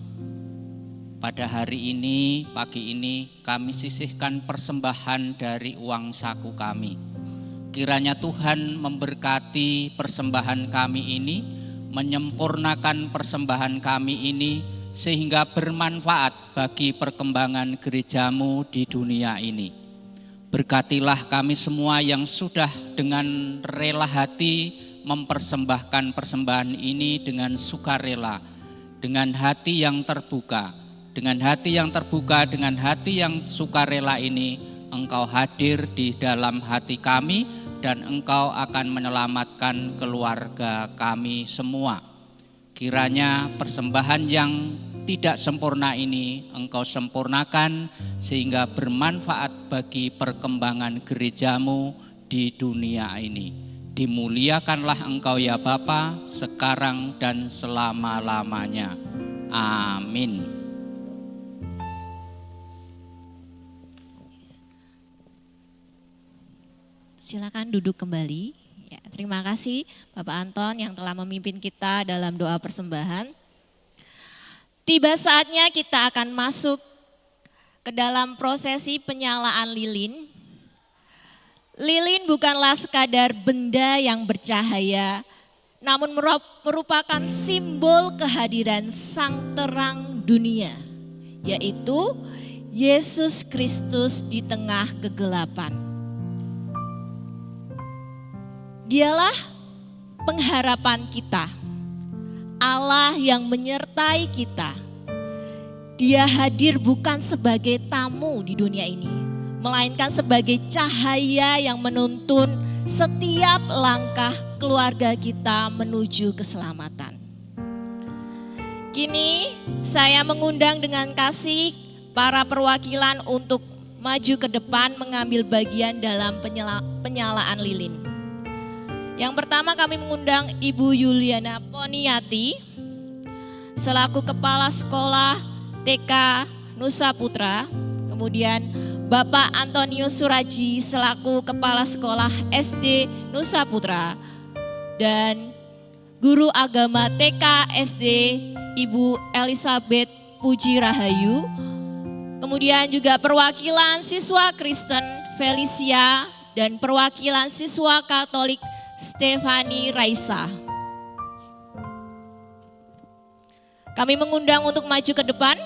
Pada hari ini, pagi ini, kami sisihkan persembahan dari uang saku kami. Kiranya Tuhan memberkati persembahan kami ini, menyempurnakan persembahan kami ini, sehingga bermanfaat bagi perkembangan gereja-Mu di dunia ini. Berkatilah kami semua yang sudah dengan rela hati mempersembahkan persembahan ini dengan sukarela, dengan hati yang terbuka. Dengan hati yang terbuka, dengan hati yang sukarela ini, Engkau hadir di dalam hati kami dan Engkau akan menyelamatkan keluarga kami semua. Kiranya persembahan yang tidak sempurna ini Engkau sempurnakan sehingga bermanfaat bagi perkembangan gereja-Mu di dunia ini. Dimuliakanlah Engkau ya Bapa, sekarang dan selama-lamanya. Amin. Silakan duduk kembali. Ya, terima kasih Bapak Anton yang telah memimpin kita dalam doa persembahan. Tiba saatnya kita akan masuk ke dalam prosesi penyalaan lilin. Lilin bukanlah sekadar benda yang bercahaya, namun merupakan simbol kehadiran Sang Terang dunia, yaitu Yesus Kristus di tengah kegelapan. Dialah pengharapan kita, Allah yang menyertai kita. Dia hadir bukan sebagai tamu di dunia ini, melainkan sebagai cahaya yang menuntun setiap langkah keluarga kita menuju keselamatan. Kini saya mengundang dengan kasih para perwakilan untuk maju ke depan mengambil bagian dalam penyalaan lilin. Yang pertama kami mengundang Ibu Yuliana Poniati selaku Kepala Sekolah TK Nusa Putra. Kemudian Bapak Antonius Suraji selaku Kepala Sekolah SD Nusa Putra. Dan Guru Agama TK SD Ibu Elizabeth Puji Rahayu. Kemudian juga perwakilan siswa Kristen Felicia dan perwakilan siswa Katolik Stefani Raisa. Kami mengundang untuk maju ke depan.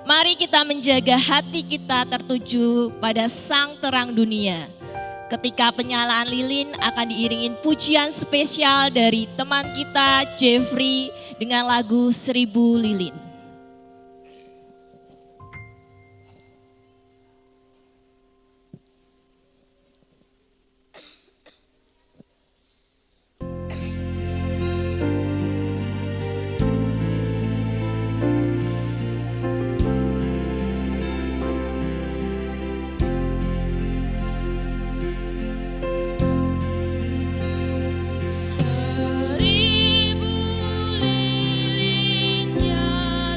Mari kita menjaga hati kita tertuju pada Sang Terang dunia. Ketika penyalaan lilin akan diiringin pujian spesial dari teman kita Jeffrey dengan lagu 1000 Lilin. Seribu lilin yang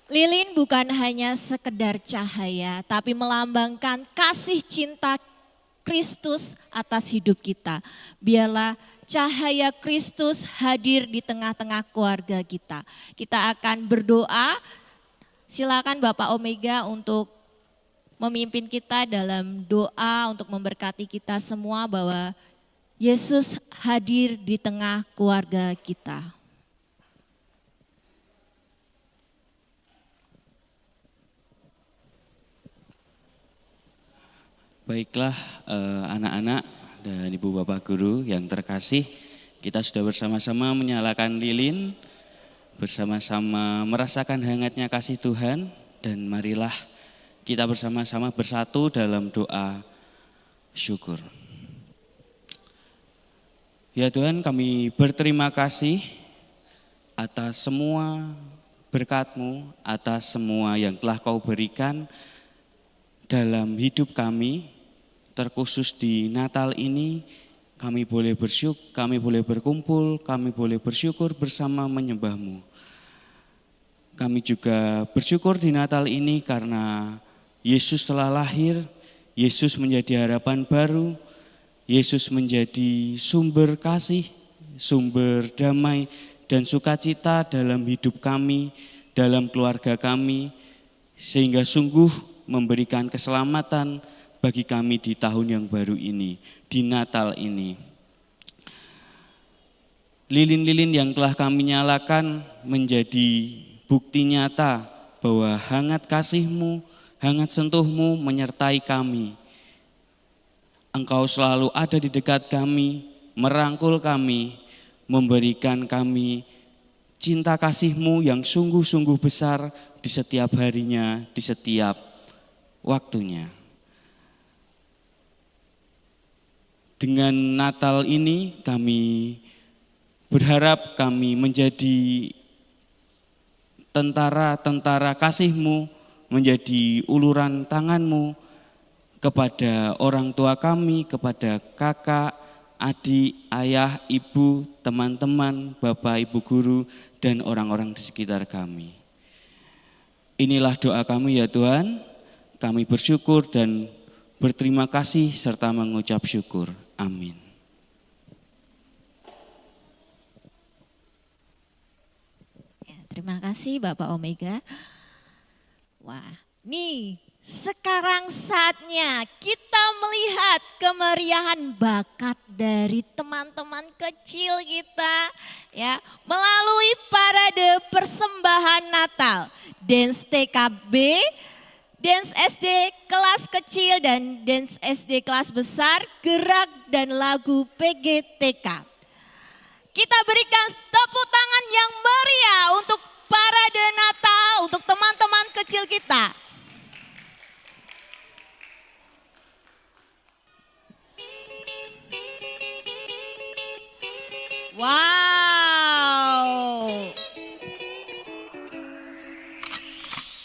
Lilin bukan hanya sekedar cahaya, tapi melambangkan kasih cinta Kristus atas hidup kita. Biarlah cahaya Kristus hadir di tengah-tengah keluarga kita. Kita akan berdoa. Silakan Bapak Omega untuk memimpin kita dalam doa untuk memberkati kita semua bahwa Yesus hadir di tengah keluarga kita. Baiklah anak-anak dan ibu bapak guru yang terkasih, kita sudah bersama-sama menyalakan lilin, bersama-sama merasakan hangatnya kasih Tuhan, dan marilah kita bersama-sama bersatu dalam doa syukur. Ya Tuhan, kami berterima kasih atas semua berkat-Mu, atas semua yang telah Kau berikan dalam hidup kami. Terkhusus di Natal ini, kami boleh bersyukur, kami boleh berkumpul, kami boleh bersyukur bersama menyembah-Mu. Kami juga bersyukur di Natal ini karena Yesus telah lahir, Yesus menjadi harapan baru, Yesus menjadi sumber kasih, sumber damai dan sukacita dalam hidup kami, dalam keluarga kami, sehingga sungguh memberikan keselamatan bagi kami di tahun yang baru ini, di Natal ini. Lilin-lilin yang telah kami nyalakan menjadi bukti nyata bahwa hangat kasih-Mu, hangat sentuh-Mu menyertai kami. Engkau selalu ada di dekat kami, merangkul kami, memberikan kami cinta kasih-Mu yang sungguh-sungguh besar di setiap harinya, di setiap waktunya. Dengan Natal ini kami berharap kami menjadi tentara-tentara kasih-Mu, menjadi uluran tangan-Mu kepada orang tua kami, kepada kakak, adik, ayah, ibu, teman-teman, bapak, ibu guru, dan orang-orang di sekitar kami. Inilah doa kami ya Tuhan, kami bersyukur dan berterima kasih serta mengucap syukur. Amin. Ya, terima kasih Bapak Omega. Wah, nih sekarang saatnya kita melihat kemeriahan bakat dari teman-teman kecil kita ya melalui parade persembahan Natal, Dance TKB, Dance SD kelas kecil dan Dance SD kelas besar, gerak dan lagu PGTK. Kita berikan tepuk tangan yang meriah untuk parade Natal untuk teman-teman kecil kita. Wow.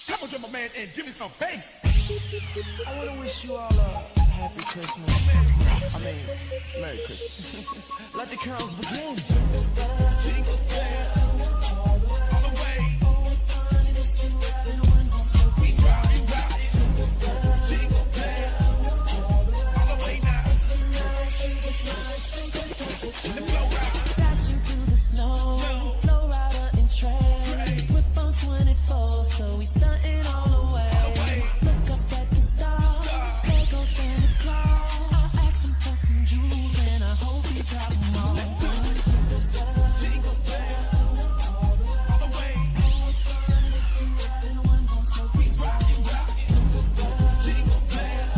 Come on, my man, and give me some bass. I want to wish you all a happy Christmas. I mean, Merry Christmas. Let the carols begin. Jingle bell, all the way. We ride, ride. Jingle bell, all the way now. The flow ride. Dashing through the snow, flow rider and train. Whip on 24, so we stunting all the way. Look up at the stars, there goes Santa Claus. I asked him for some jewels and I hope he drop them all. Jingle bell, all the way. We ride, ride. Jingle bell,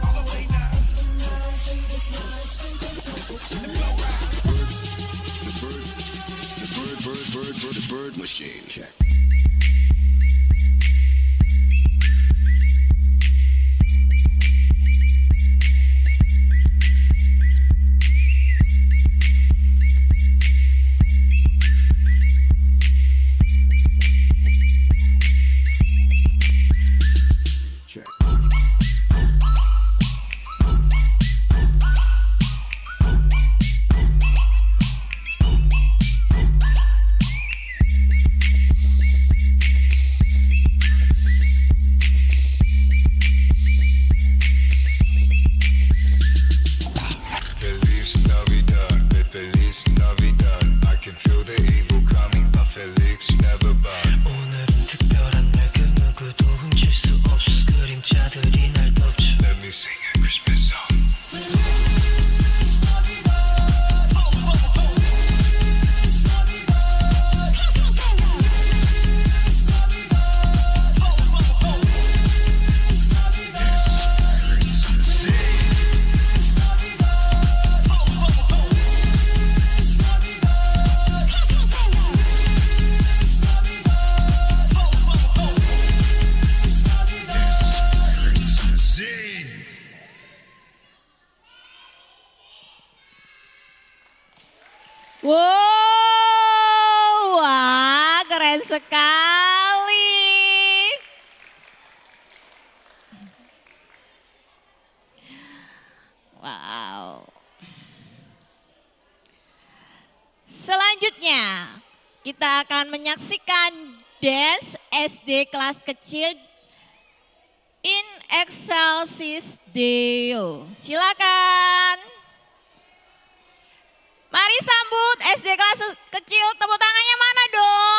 all the way now. The flow ride. The bird machine. Check. Check. sekali. Wow. Selanjutnya, kita akan menyaksikan dance SD kelas kecil In Excelsis Deo. Silakan. Mari sambut SD kelas kecil, tepuk tangannya mana dong?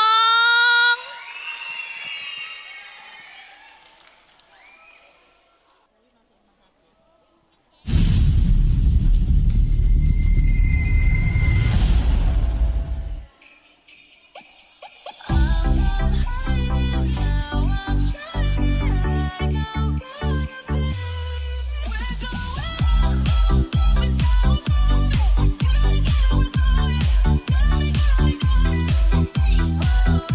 Oh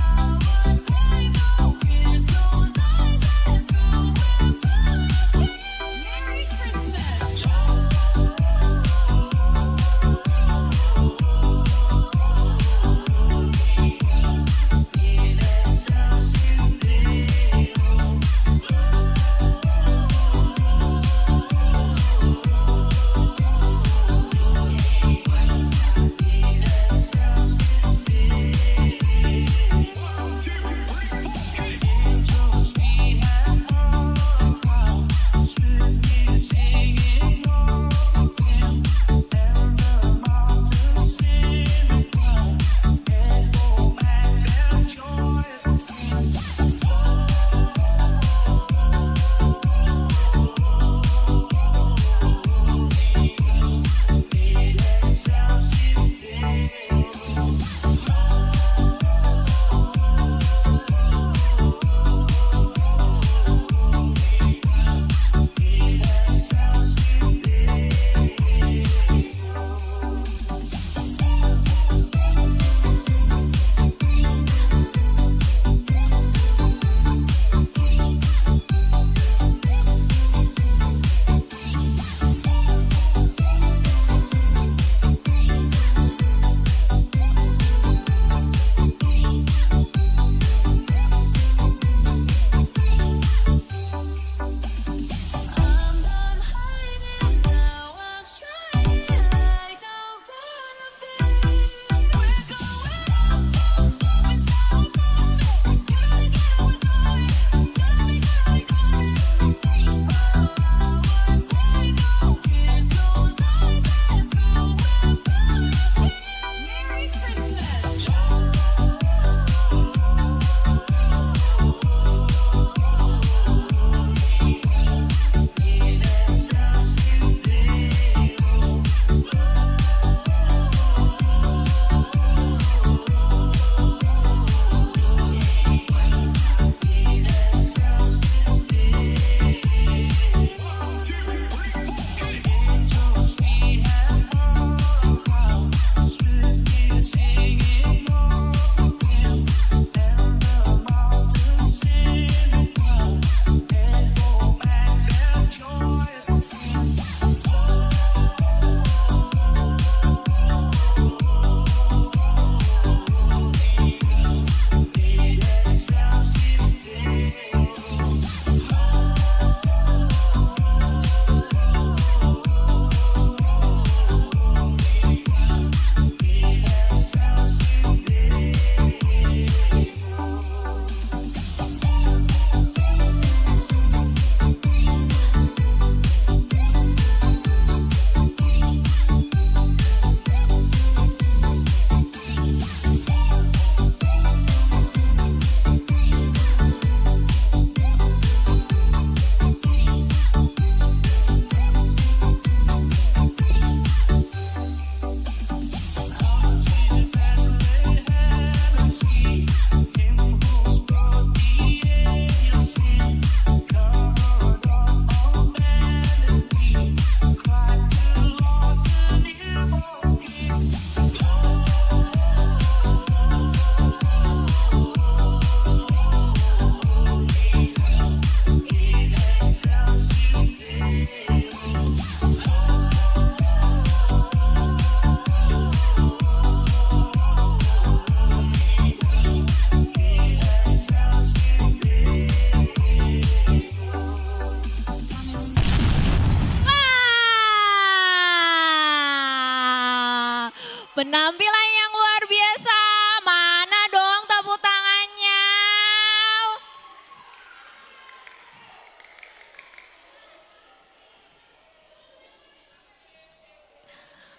Penampilan yang luar biasa. Mana dong tepuk tangannya?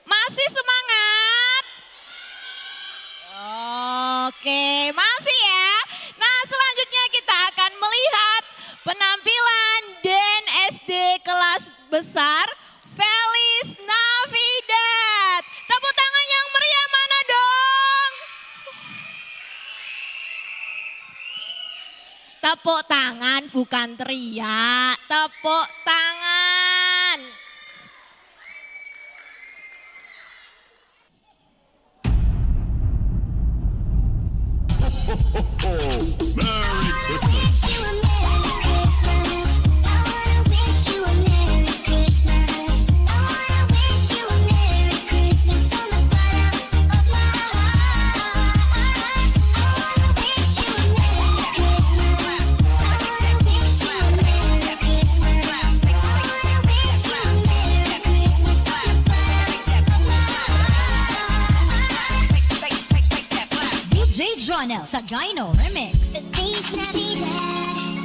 Masih semangat? Oke, masih ya. Nah, selanjutnya kita akan melihat penampilan Den SD kelas besar Felis Navidad. Tepuk tangan yang meriah mana dong? Tepuk tangan bukan teriak, tepuk tangan. Merry Christmas. DJ Jonel Sagayno Remix. Feliz Navidad,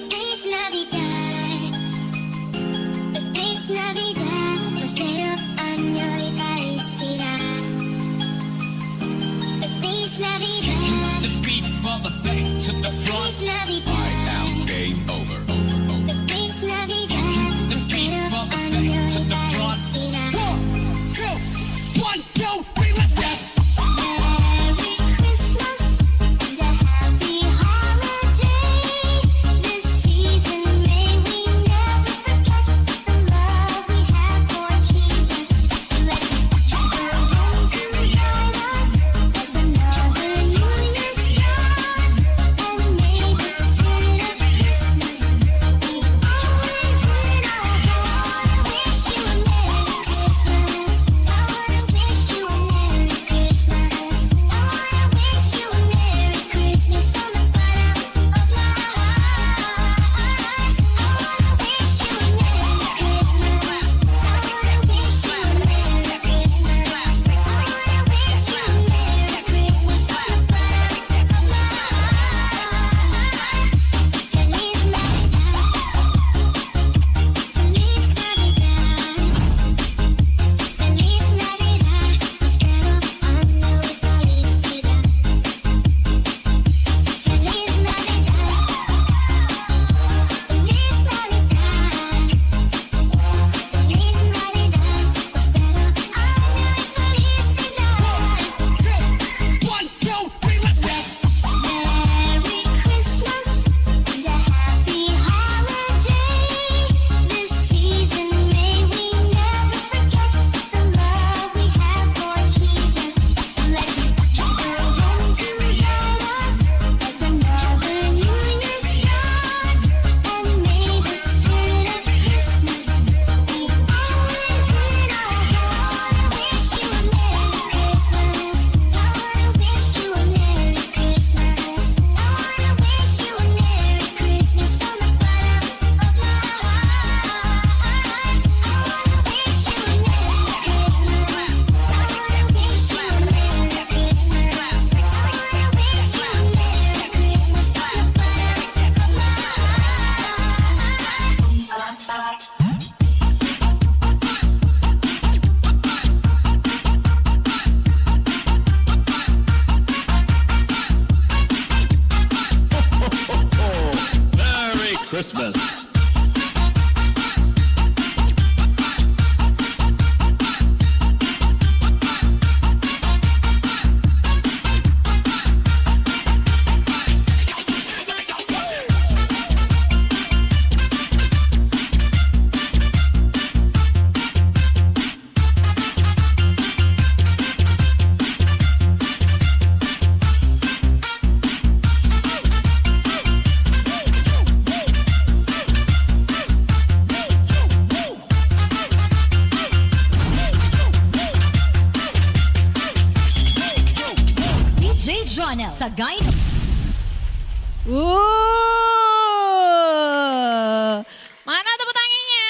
Feliz Navidad, Feliz Navidad, prospero año y felicidad. Feliz Navidad, Feliz Navidad, Game over. Feliz Navidad, prospero año y felicidad. Merry Christmas and a happy holiday. This season may we never forget the love we have for Jesus. Let the home to guide us as another New Year start. And may the spirit of Christmas be always in our heart. I wish you a Merry Christmas. I wanna wish you a Merry Christmas. I wanna wish you a Merry Christmas from the bottom of my heart. I wanna wish you a Merry Christmas. I wanna wish you a Merry Christmas. I wanna wish you a Merry Christmas from the bottom of my heart. Feliz Navidad, Feliz Navidad, Feliz Navidad, prospero año y felicidad. Feliz Navidad, Feliz Navidad, Feliz Navidad, prospero año y felicidad. Merry Christmas and a happy holiday. This season may we never forget the love we have for Jesus. Let the home to guide us as another New Year start. And may the spirit of Christmas be always in our heart. I wish you a Merry Christmas. I wanna wish you a Merry Christmas. I wanna wish you a Merry Christmas from the bottom of my heart. I wanna wish you a Merry Christmas. I wanna wish you a Merry Christmas. I wanna wish you a Merry Christmas from the bottom of my heart. Merry Christmas. DJ Jonel Sagayno. Mana tepuk tangannya?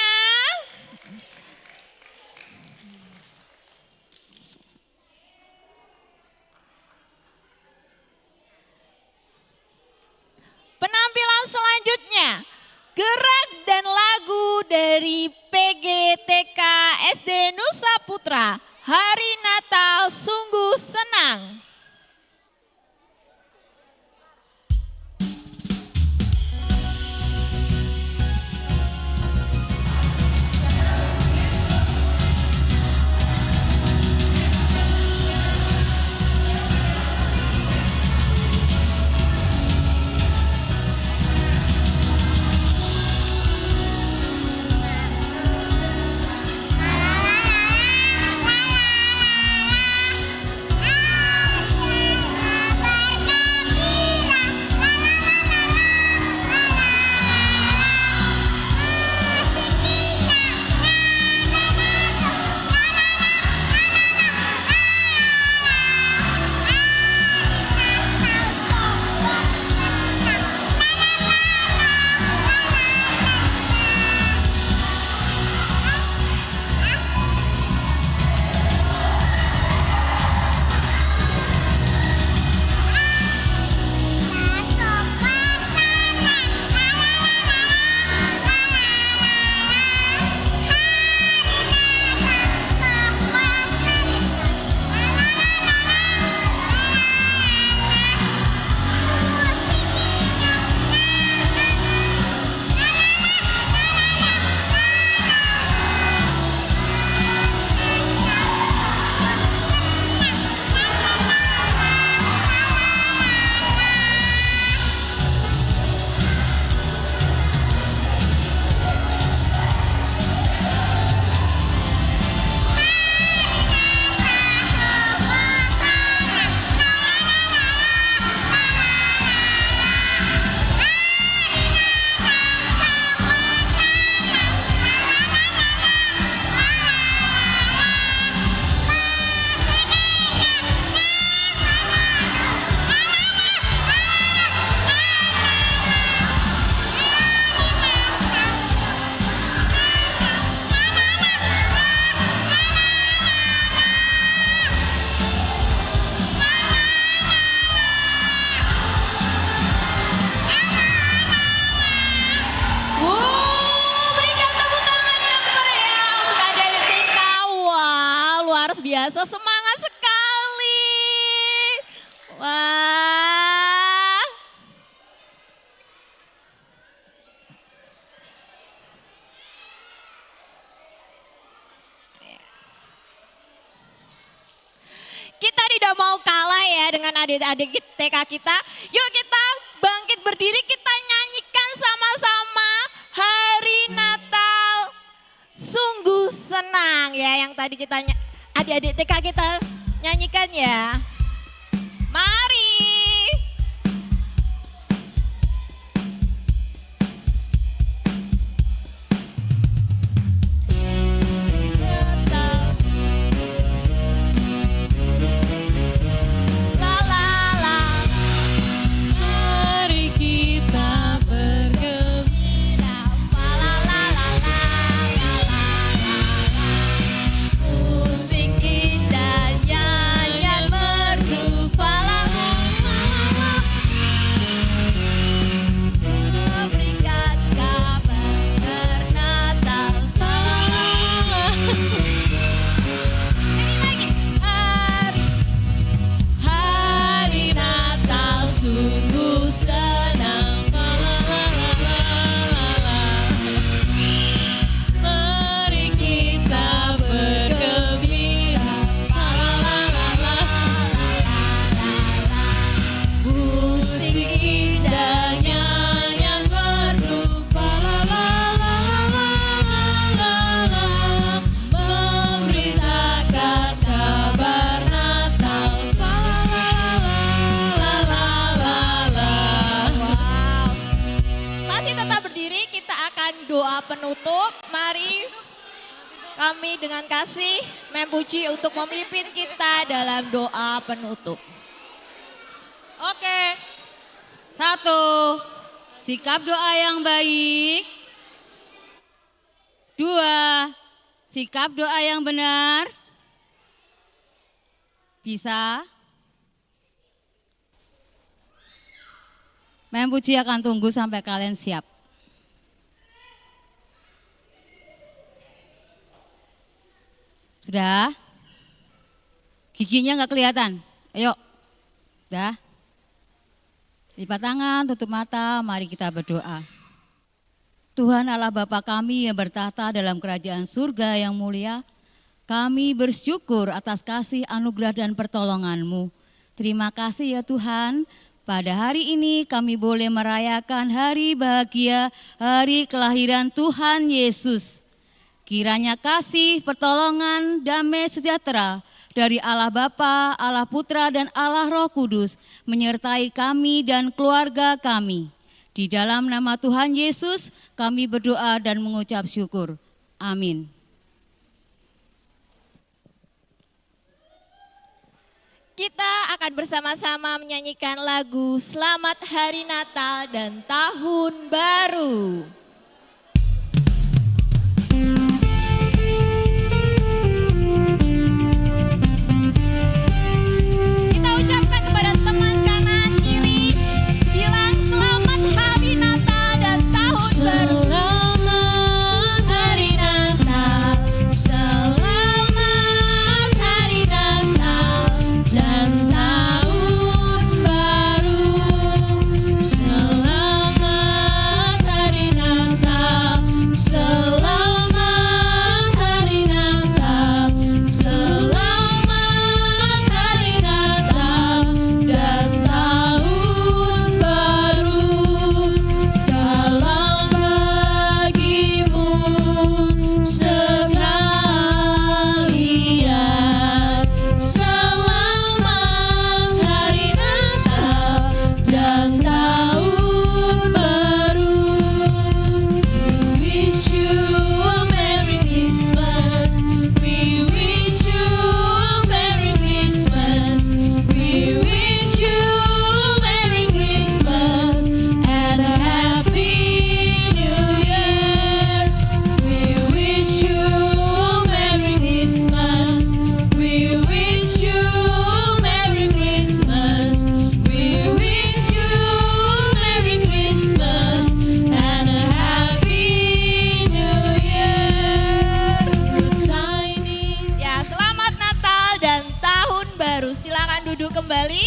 Saputra, Hari Natal sungguh senang. Biasa semangat sekali. Wah. Kita tidak mau kalah ya dengan adik-adik TK kita. Yuk kita bangkit berdiri, kita nyanyikan sama-sama Hari Natal sungguh senang ya, yang tadi kita adik-adik TK kita nyanyikan ya. Mari. La la la. Mari kita bergembira. La la la la la la la. Musik indah, nyanyian merdu, la la la la. Memberikan kabar Natal, la la la. Sekali lagi. Hari Natal sungguh senang, la la la la la. Mari kita bergembira, la la la la la. Musik indah, nyanyian merdu, la la la la la la. Memberitakan kabar Natal, la la la la. Wow. Masih tetap berdiri, kita akan doa penutup. Mari kami dengan kasih Mempuji untuk memimpin kita dalam doa penutup. Oke. 1. Sikap doa yang baik. 2. Sikap doa yang benar. Bisa. Mempuji akan tunggu sampai kalian siap. Sudah? Giginya nggak kelihatan. Ayo. Sudah? Lipat tangan, tutup mata, mari kita berdoa. Tuhan Allah Bapa kami yang bertahta dalam kerajaan surga yang mulia, kami bersyukur atas kasih anugerah dan pertolongan-Mu. Terima kasih ya Tuhan, pada hari ini kami boleh merayakan hari bahagia, hari kelahiran Tuhan Yesus. Kiranya kasih, pertolongan, damai sejahtera dari Allah Bapa, Allah Putra, dan Allah Roh Kudus menyertai kami dan keluarga kami. Di dalam nama Tuhan Yesus kami berdoa dan mengucap syukur. Amin. Kita akan bersama-sama menyanyikan lagu Selamat Hari Natal dan Tahun Baru. Kita ucapkan kepada teman kanan kiri, bilang selamat hari Natal dan tahun baru. Selamat hari Natal, selamat hari Natal dan tahun baru. Selamat hari Natal, selamat hari Natal, selamat hari Natal dan tahun baru. Salam bagimu sekalian. Selamat hari Natal dan tahun baru. We wish you a Merry Christmas. We wish you a Merry Christmas. We wish you a Merry Christmas and a Happy New Year. We wish you a Merry Christmas. We wish you a Merry Christmas. We wish you a Merry Christmas and a Happy New Year. Good tidings. Ya, selamat Natal dan tahun baru. Silakan duduk kembali.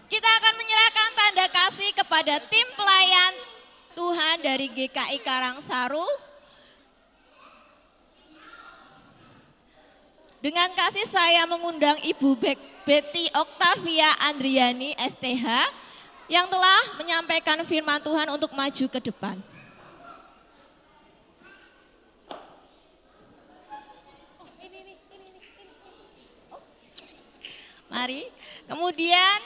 Kita akan menyerahkan tanda kasih kepada tim pelayan Tuhan dari GKI Karangsaru. Dengan kasih saya mengundang Ibu Betty Oktavia Andriani STH yang telah menyampaikan firman Tuhan untuk maju ke depan. Mari. Kemudian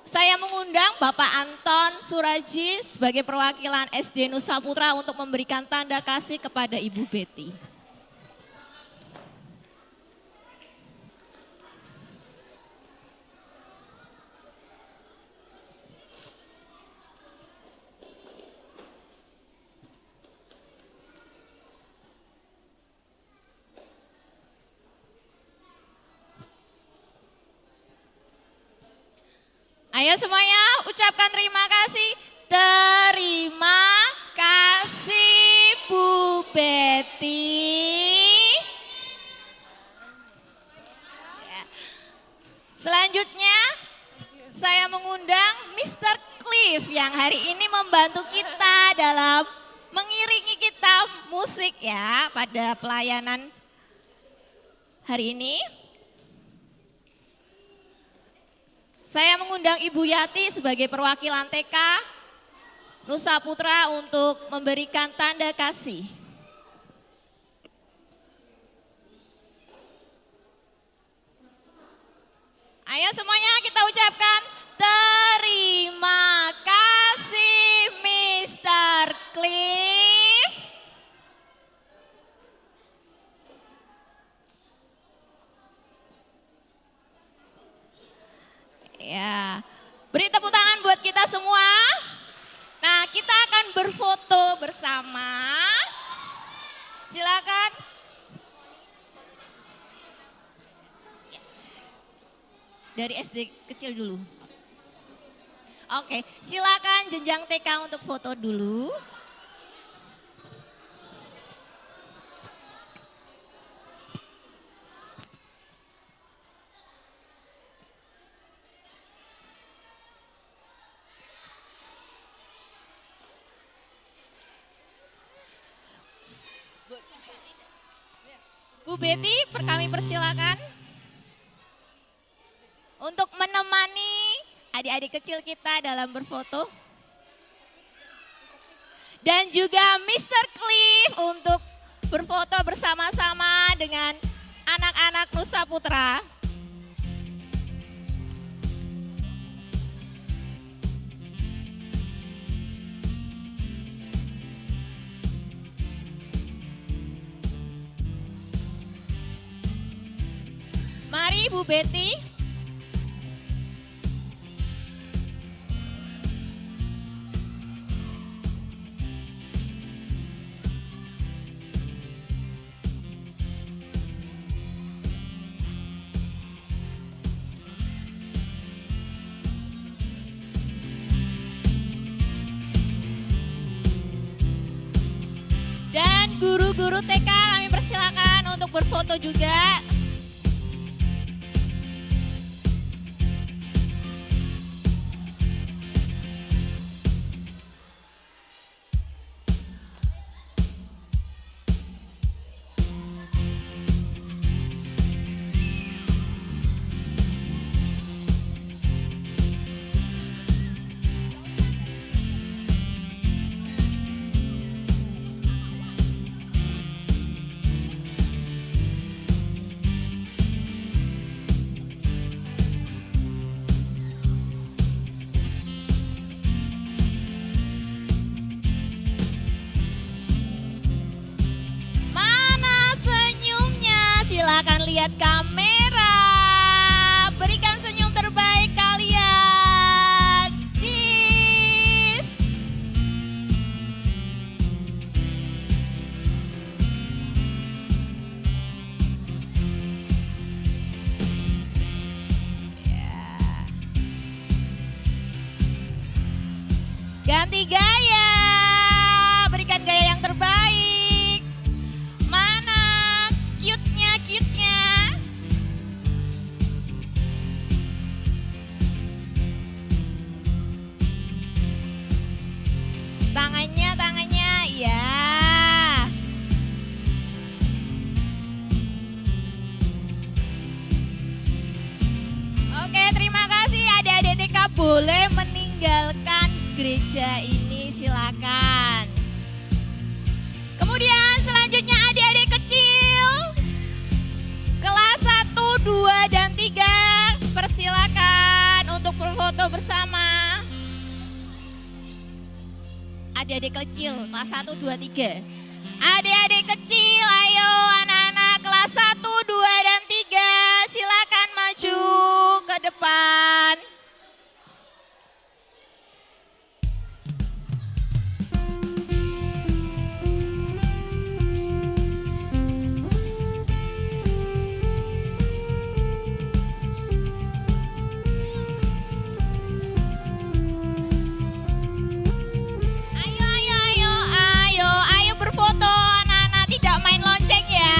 saya mengundang Bapak Anton Suraji sebagai perwakilan SD Nusa Putra untuk memberikan tanda kasih kepada Ibu Betty. Ayo semuanya ucapkan terima kasih. Terima kasih Bu Betty. Ya. Selanjutnya saya mengundang Mr. Cliff yang hari ini membantu kita dalam mengiringi kita musik ya pada pelayanan hari ini. Saya mengundang Ibu Yati sebagai perwakilan TK Nusa Putra untuk memberikan tanda kasih. Ayo semuanya kita ucapkan terima kasih Mr. Cliff. Ya, beri tepuk tangan buat kita semua. Nah, kita akan berfoto bersama. Silakan. Dari SD kecil dulu. Oke, silakan jenjang TK untuk foto dulu. Bu Betty, kami persilakan untuk menemani adik-adik kecil kita dalam berfoto. Dan juga Mr. Cliff untuk berfoto bersama-sama dengan anak-anak Nusa Putra. Mari Bu Betty. Dan guru-guru TK kami persilakan untuk berfoto juga. Silakan lihat kamera, berikan senyum terbaik kalian. Cheese. Ganti gaya, berikan gaya yang terbaik. Mana cute-nya? Tangannya, ya. Oke, terima kasih adik-adik TK, boleh meninggalkan gereja ini, silakan. Kemudian selanjutnya adik-adik kecil kelas 1, 2, dan 3 persilakan untuk berfoto bersama. Adik-adik kecil kelas 1, 2, 3. Adik-adik kecil, ayo anak-anak kelas 1, 2, dan 3 silakan maju ke depan. Ayo berfoto anak-anak, tidak main lonceng ya.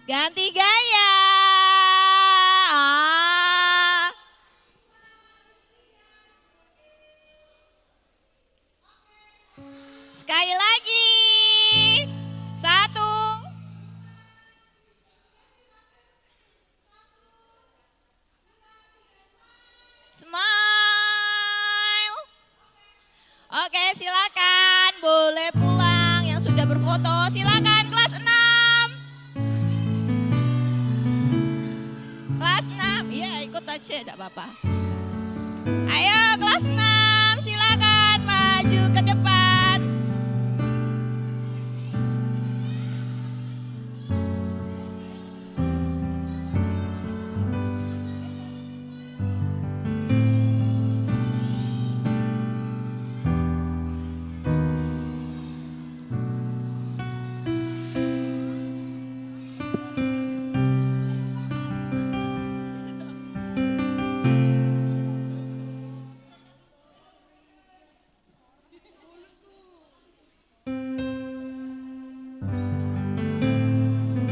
Ganti gaya. Sekali lagi. 1. Smile. Oke, silakan boleh pulang yang sudah berfoto. Silakan kelas 6. Kelas 6. Iya, ikut aja enggak apa-apa. Ayo kelas 6, silakan maju ke depan.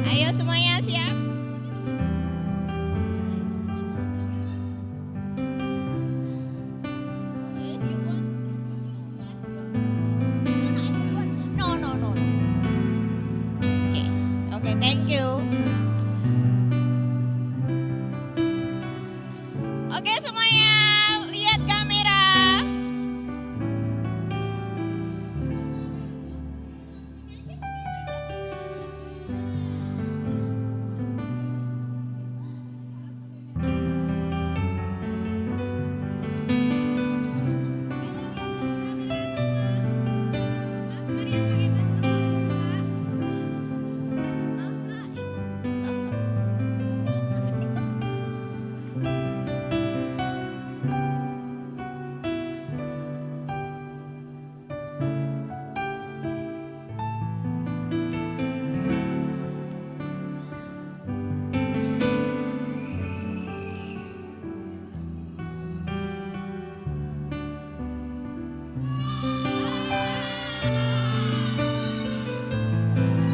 Ayo semuanya siap. No, no, no. Oke, thank you. Oke semuanya, lihat kamera.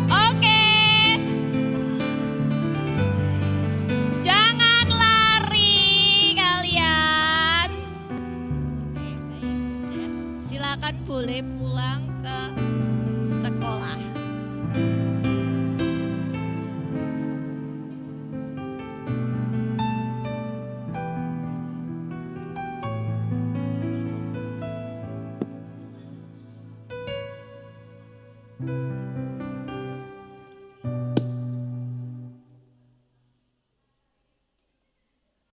Oke. Jangan lari kalian. Oke, baik. Ya, silakan boleh pulang ke